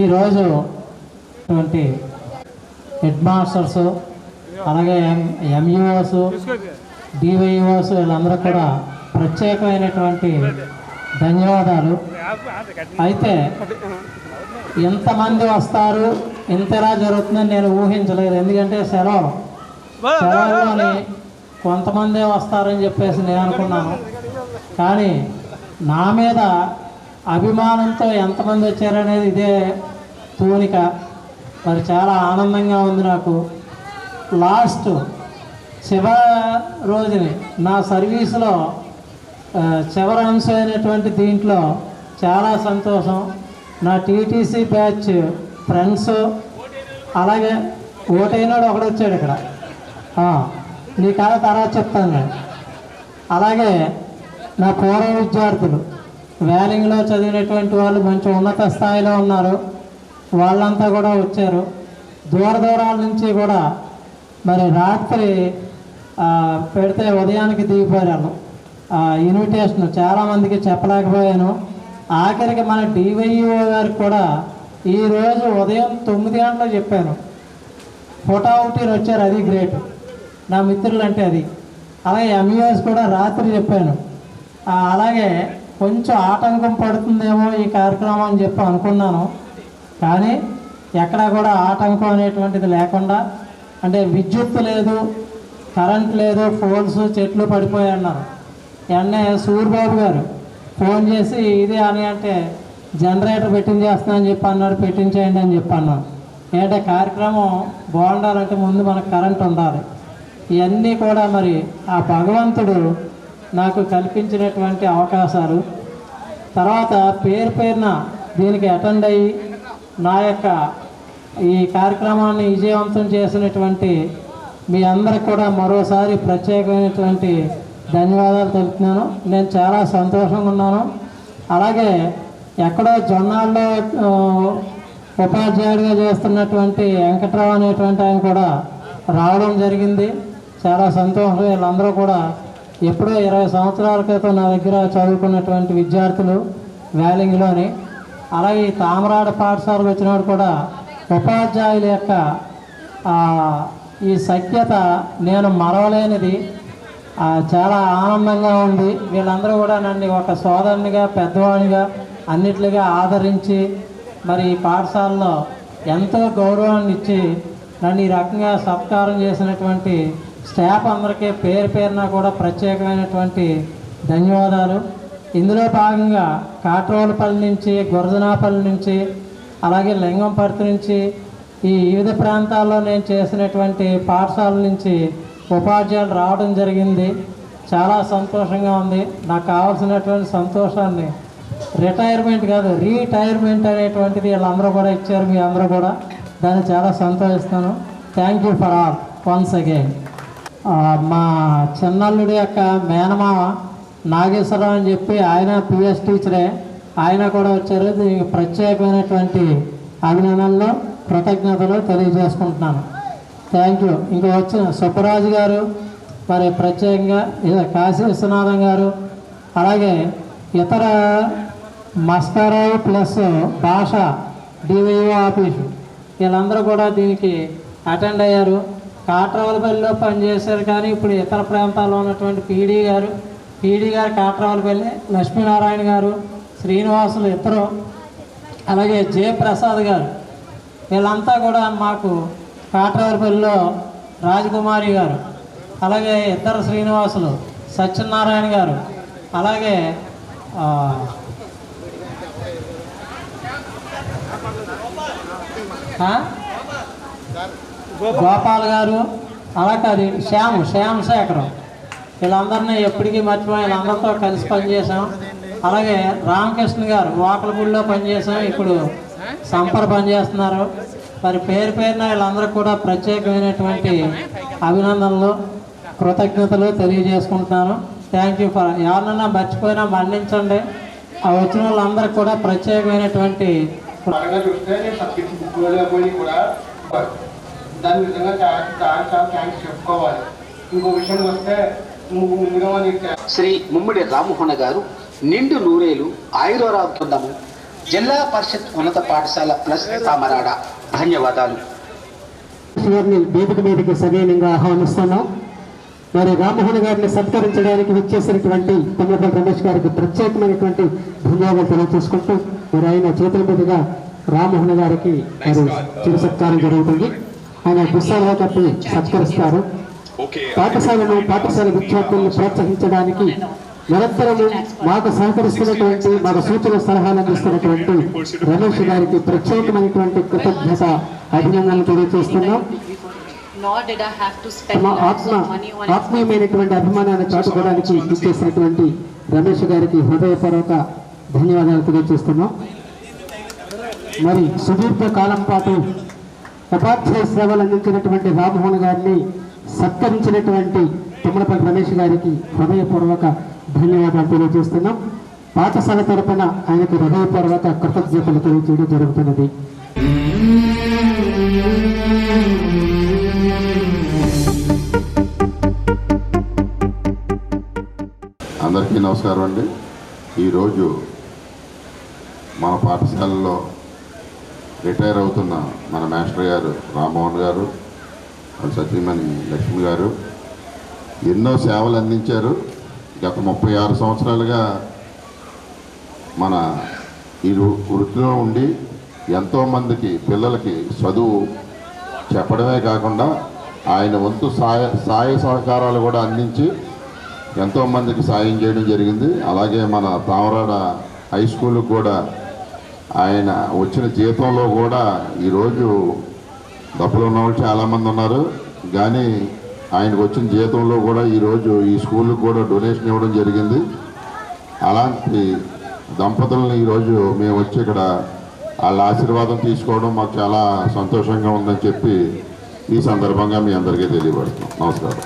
ఈరోజు హెడ్ మాస్టర్స్, అలాగే ఎంఈఓస్, డివైఓస్ వీళ్ళందరూ కూడా ప్రత్యేకమైనటువంటి ధన్యవాదాలు. అయితే ఎంతమంది వస్తారు, ఇంతలా జరుగుతుందని నేను ఊహించలేదు. ఎందుకంటే సెలవుల్లోని కొంతమందే వస్తారని చెప్పేసి నేను అనుకున్నాను. కానీ నా మీద అభిమానంతో ఎంతమంది వచ్చారనేది ఇదే తూనిక. మరి చాలా ఆనందంగా ఉంది నాకు. లాస్ట్ చివరి రోజుని నా సర్వీసులో చివరి అంశం అయినటువంటి దీంట్లో చాలా సంతోషం. నా టీటీసీ బ్యాచ్ ఫ్రెండ్స్, అలాగే ఓటైనాడు ఒకడు వచ్చాడు ఇక్కడ, నీ కథ తర్వాత చెప్తాను నేను. అలాగే నా పూర్వ విద్యార్థులు, వ్యాలింగ్లో చదివినటువంటి వాళ్ళు మంచి ఉన్నత స్థాయిలో ఉన్నారు, వాళ్ళంతా కూడా వచ్చారు. దూరాల నుంచి కూడా మరి రాత్రి పెడితే ఉదయానికి దిగిపోయాను. ఇన్విటేషన్ చాలామందికి చెప్పలేకపోయాను. ఆఖరికి మన డివైఓ గారికి కూడా ఈరోజు ఉదయం 9 గంటలకు చెప్పాను. ఫోటో ఒకటి వచ్చారు, అది గ్రేట్, నా మిత్రులు అంటే అది. అలాగే ఎంఈఓస్ కూడా రాత్రి చెప్పాను. అలాగే కొంచెం ఆటంకం పడుతుందేమో ఈ కార్యక్రమం అని చెప్పి అనుకున్నాను. కానీ ఎక్కడా కూడా ఆటంకం అనేటువంటిది లేకుండా, అంటే విద్యుత్ లేదు, కరెంట్ లేదు, ఫోన్స్ చెట్లు పడిపోయాయి అన్నారు. వెంటనే సూర్యబాబు గారు ఫోన్ చేసి ఇది అని అంటే జనరేటర్ పెట్టించేస్తున్నా అని చెప్పి అన్నాడు, పెట్టించేయండి అని చెప్పి అన్నాను. ఏంటంటే కార్యక్రమం బాగుండాలంటే ముందు మనకు కరెంట్ ఉండాలి. ఇవన్నీ కూడా మరి ఆ భగవంతుడు నాకు కల్పించినటువంటి అవకాశాలు. తర్వాత పేరున దీనికి అటెండ్ అయ్యి నా యొక్క ఈ కార్యక్రమాన్ని విజయవంతం చేసినటువంటి మీ అందరికి కూడా మరోసారి ప్రత్యేకమైనటువంటి ధన్యవాదాలు తెలుపుతున్నాను. నేను చాలా సంతోషంగా ఉన్నాను. అలాగే ఎక్కడో జొన్నాల్లో ఉపాధ్యాయుడిగా చేస్తున్నటువంటి వెంకట్రావు అనేటువంటి ఆయన కూడా రావడం జరిగింది. చాలా సంతోషం. వీళ్ళందరూ కూడా ఎప్పుడో 20 సంవత్సరాల క్రితం నా దగ్గర చదువుకున్నటువంటి విద్యార్థులు వ్యాలింగ్లోని. అలాగే ఈ తామరాడ పాఠశాలకు వచ్చినప్పుడు కూడా ఉపాధ్యాయుల యొక్క ఈ సఖ్యత నేను మరవలేనిది. చాలా ఆనందంగా ఉంది. వీళ్ళందరూ కూడా నన్ను ఒక సోదరునిగా పెద్దవాడిగా అన్నిట్లుగా ఆదరించి మరి ఈ పాఠశాలలో ఎంతో గౌరవాన్ని ఇచ్చి నన్ను ఈ రకంగా సత్కారం చేసినటువంటి స్టాఫ్ అందరికీ పేరున కూడా ప్రత్యేకమైనటువంటి ధన్యవాదాలు. ఇందులో భాగంగా కాట్రోలపల్లి నుంచి, గురజనాపల్లి నుంచి, అలాగే లింగంపర్తి నుంచి ఈ వివిధ ప్రాంతాల్లో నేను చేసినటువంటి పాఠశాల నుంచి ఉపాధ్యాయులు రావడం జరిగింది. చాలా సంతోషంగా ఉంది. నాకు కావాల్సినటువంటి సంతోషాన్ని రిటైర్మెంట్ కాదు, రీటైర్మెంట్ అనేటువంటిది వీళ్ళందరూ కూడా ఇచ్చారు. మీ అందరూ కూడా దాన్ని చాలా సంతోషిస్తాను. Thank you for all once again. మా చిన్నల్లుడి యొక్క మేనమామ నాగేశ్వరరావు అని చెప్పి ఆయన పిఎస్ టీచరే, ఆయన కూడా వచ్చారు. దీనికి ప్రత్యేకమైనటువంటి అభినందనలు, కృతజ్ఞతలు తెలియజేసుకుంటున్నాను. Thank you. ఇంకా వచ్చిన సుబ్బరాజు గారు, మరి ప్రత్యేకంగా కాశీ విశ్వనాథం గారు, అలాగే ఇతర మస్కారావు ప్లస్ భాష డివిఓ ఆఫీసు వీళ్ళందరూ కూడా దీనికి అటెండ్ అయ్యారు. కాట్రావులపల్లిలో పనిచేశారు, కానీ ఇప్పుడు ఇతర ప్రాంతాల్లో ఉన్నటువంటి పీడీ గారు కాట్రావులపల్లి, లక్ష్మీనారాయణ గారు, శ్రీనివాసులు ఇద్దరు, అలాగే జయప్రసాద్ గారు వీళ్ళంతా కూడా మాకు కాట్రావులపల్లిలో రాజకుమారి గారు, అలాగే ఇద్దరు శ్రీనివాసులు, సత్యనారాయణ గారు, అలాగే గోపాల్ గారు, అలాగే శ్యామ్ శేఖరం వీళ్ళందరినీ ఎప్పటికీ మర్చిపోయి వీళ్ళందరితో కలిసి పనిచేసాం. అలాగే రామకృష్ణ గారు వాకలపూడిలో పనిచేసాం, ఇప్పుడు సంపర్ పనిచేస్తున్నారు. మరి పేరున వీళ్ళందరికీ కూడా ప్రత్యేకమైనటువంటి అభినందనలు, కృతజ్ఞతలు తెలియజేసుకుంటున్నాను. Thank you for. ఎవరినన్నా మర్చిపోయినా మన్నించండి. ఆ వచ్చిన వాళ్ళందరికీ కూడా ప్రత్యేకమైనటువంటి దాని విధంగా చాలా థ్యాంక్స్ చెప్పుకోవాలి. ఇంకో విషయం వస్తే ముందుగా శ్రీ ముమ్మిడి రామ్మోహన్ గారు నిండు నూరేలు ఆయురారోగ్యము జిల్లా పరిషత్ ఉన్నత పాఠశాల ప్లస్ తామరాడ. ధన్యవాదాలు. వేదిక మీదకి సవినయంగా ఆహ్వానిస్తున్నాం. మరి రామ్మోహన్ గారిని సత్కరించడానికి విచ్చేసినటువంటి తుమ్మపల్లి రమేష్ గారికి ప్రత్యేకమైనటువంటి ధన్యవాదాలు తెలియజేసుకుంటూ మరి ఆయన చేతుల మీదుగా రామ్మోహన్ గారికి మరి చిరు సత్కారం జరుగుతుంది. ఆయన పుస్తకాలు కప్పి సత్కరిస్తారు. పాఠశాల విద్యార్థులను ప్రోత్సహించడానికి నిరంతరము మాకు సహకరిస్తున్నటువంటి, మాకు సూచన సలహాలు అందిస్తున్నటువంటి రమేష్ గారికి ప్రత్యేకమైనటువంటి కృతజ్ఞత అభినందనలు తెలియజేస్తున్నాం. ఆత్మీయమైనటువంటి అభిమానాన్ని చాటుకోవడానికి ఇచ్చేసినటువంటి రమేష్ గారికి హృదయపూర్వక ధన్యవాదాలు తెలియజేస్తున్నాం. మరి సుదీర్ఘ కాలం పాటు ఉపాధ్యాయ సేవలు అందించినటువంటి రామ్మోహన్ గారిని సత్కరించినటువంటి తుమ్మలపల్లి రమేష్ గారికి హృదయపూర్వక ధన్యవాదాలు తెలియజేస్తున్నాం. పాఠశాల తరపున ఆయనకు హృదయపూర్వక కృతజ్ఞతలు తెలియజేయడం జరుగుతున్నది. అందరికీ నమస్కారం అండి. ఈరోజు మన పాఠశాలలో రిటైర్ అవుతున్న మన మాస్టర్ గారు రామ్మోహన్ గారు, సతీమణి లక్ష్మి గారు ఎన్నో సేవలు అందించారు. గత 36 సంవత్సరాలుగా మన ఈ వృత్తిలో ఉండి ఎంతోమందికి పిల్లలకి చదువు చెప్పడమే కాకుండా ఆయన వంతు సాయ సహకారాలు కూడా అందించి ఎంతోమందికి సాయం చేయడం జరిగింది. అలాగే మన తామరాడ హై స్కూల్కి కూడా ఆయన వచ్చిన జీతంలో కూడా ఈరోజు డబ్బులు ఉన్నవాళ్ళు చాలామంది ఉన్నారు, కానీ ఆయనకు వచ్చిన జీతంలో కూడా ఈరోజు ఈ స్కూల్కి కూడా డొనేషన్ ఇవ్వడం జరిగింది. అలాంటి దంపతులను ఈరోజు మేము వచ్చి ఇక్కడ వాళ్ళ ఆశీర్వాదం తీసుకోవడం మాకు చాలా సంతోషంగా ఉందని చెప్పి ఈ సందర్భంగా మీ అందరికీ తెలియపడుతున్నాం. నమస్కారం.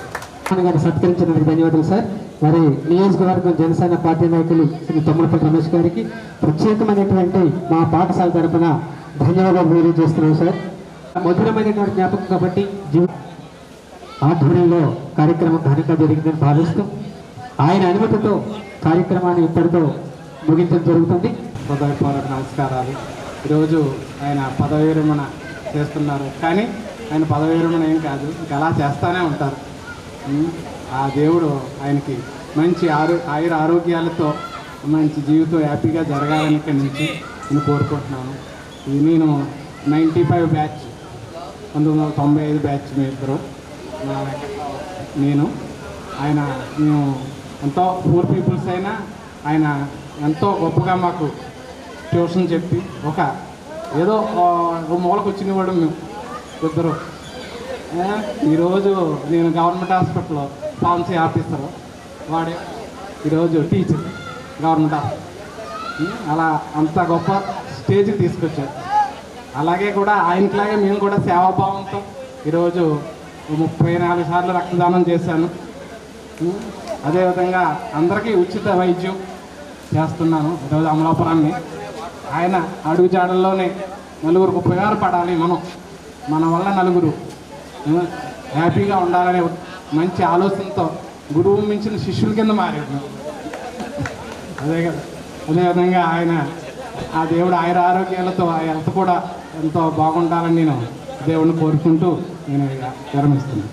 గారు సత్కరించినందుకు ధన్యవాదాలు సార్. మరి నియోజకవర్గం జనసేన పార్టీ నాయకులు శ్రీ తమ్ములపల్లి రమేష్ గారికి ప్రత్యేకమైనటువంటి మా పాఠశాల తరఫున ధన్యవాదాలు తెలియజేస్తున్నాం సార్. మధురమైనటువంటి జ్ఞాపకం కాబట్టి ఆధ్వర్యంలో కార్యక్రమం ఘనంగా జరిగిందని భావిస్తూ ఆయన అనుమతితో కార్యక్రమాన్ని ఇప్పటితో ముగించడం జరుగుతుంది. హృదయపూర్వక నమస్కారాలు. ఈరోజు ఆయన పదవి విరమణ చేస్తున్నారు, కానీ ఆయన పదవి విరమణ ఏం కాదు, ఇంకా అలా చేస్తూనే ఉంటారు. ఆ దేవుడు ఆయనకి మంచి ఆయుర ఆరోగ్యాలతో మంచి జీవితం హ్యాపీగా జరగాలని ఇక్కడి నుంచి నేను కోరుకుంటున్నాను. నేను 95 బ్యాచ్, 1995 బ్యాచ్ మీ ఇద్దరు, నేను ఆయన మేము ఎంతో పూర్ పీపుల్స్ అయినా ఆయన ఎంతో గొప్పగా మాకు ట్యూషన్ చెప్పి ఏదో మూలకు వచ్చినవాడు మేము ఇద్దరు. ఈరోజు నేను గవర్నమెంట్ హాస్పిటల్లో ఫార్మసీ ఆఫీసరు, వాడే ఈరోజు టీచర్ గవర్నమెంట్ హాస్పిటల్. అలా అంత గొప్ప స్టేజ్కి తీసుకొచ్చారు. అలాగే కూడా ఆయనట్లాగే మేము కూడా సేవాభావంతో ఈరోజు 34 సార్లు రక్తదానం చేశాను. అదేవిధంగా అందరికీ ఉచిత వైద్యం చేస్తున్నాను ఈరోజు అమలాపురాన్ని. ఆయన అడుగుజాడల్లోనే నలుగురికి ఉపయోగపడాలి, మన వల్ల నలుగురు హ్యాపీగా ఉండాలనే మంచి ఆలోచనతో గురువు మించిన శిష్యుల కింద మారాడు. అదే కదా, అదేవిధంగా ఆయన ఆ దేవుడు ఆయన ఆరోగ్యాలతో ఆ హెల్త్ కూడా ఎంతో బాగుండాలని నేను దేవుడిని కోరుకుంటూ నేను విరమిస్తున్నాను.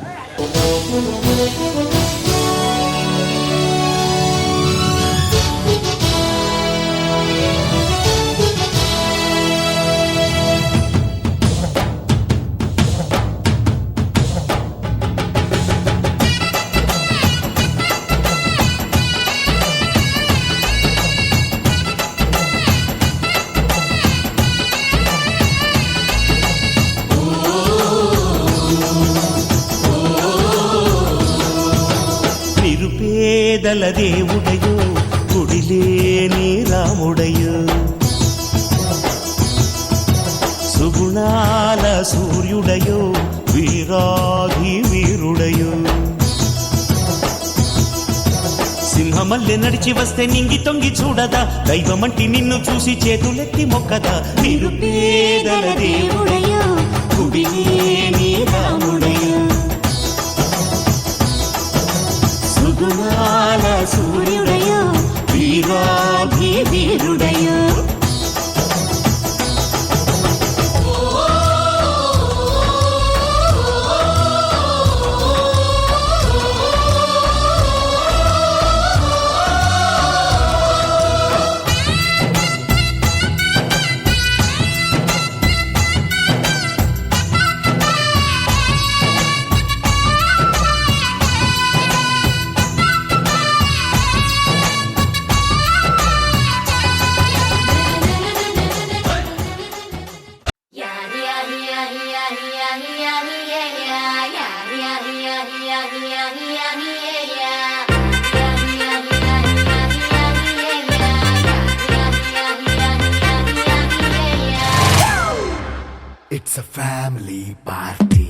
నిరుపేదల దేవుడయో, గుడిలేని రాముడయో, సుగుణాల సూర్యుడయో, వీరాధి వీరుడయో, సింహమల్లె నడిచి వస్తే నింగి తొంగి చూడదా, దైవమంటి నిన్ను చూసి చేతులెత్తి మొక్కదా. నిరుపేదల దేవుడయో, గుడిలేని రాముడయో, సుగుణాల సూర్యుడయో, వీరాధి వీరుడయో. It's a family party.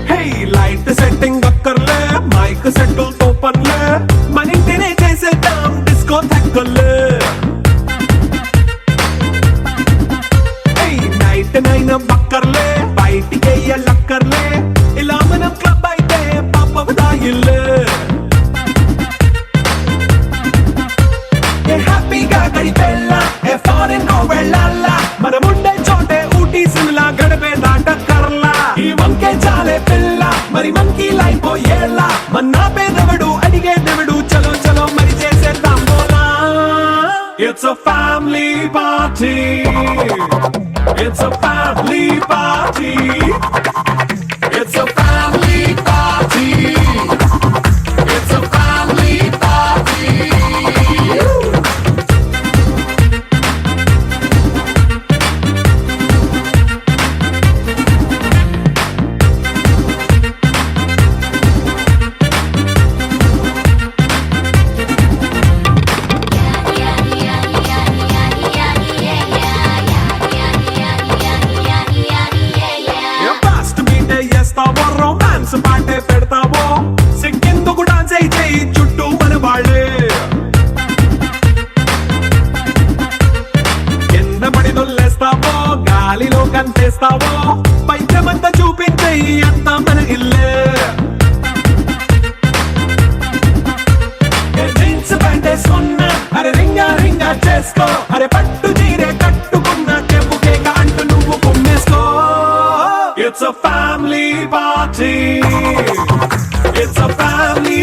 Hey, light setting అక్కర్లే, మైక్ సెట్టుల్ తో పనిలే, మన ఇంటినే చేసేద్దాం డిస్కో థెక్కలే. నైట్ నైన్ బక్కర్లే, party. It's a family party. It's a family party. It's a family party. Fast meet చేస్తావో రొమాన్స్ పాటే పెడతావో సిగ్గెందుకు డాన్స్ అయి చేయి చుట్టూ మన వాళ్ళే కింద పడి దొల్లేస్తావో గాలిలో కంటేస్తావో పైచమంతా చూపించేయి అంతా మన ఇల్లే జీన్స్ ప్యాంటేసుకున్నా అరే రింగా రింగా చేసుకో అరే పట్టు చీరే కట్టుకున్నా చెప్పుకే అంటూ నువ్వు కుమ్మేసుకో. It's a family party. It's a family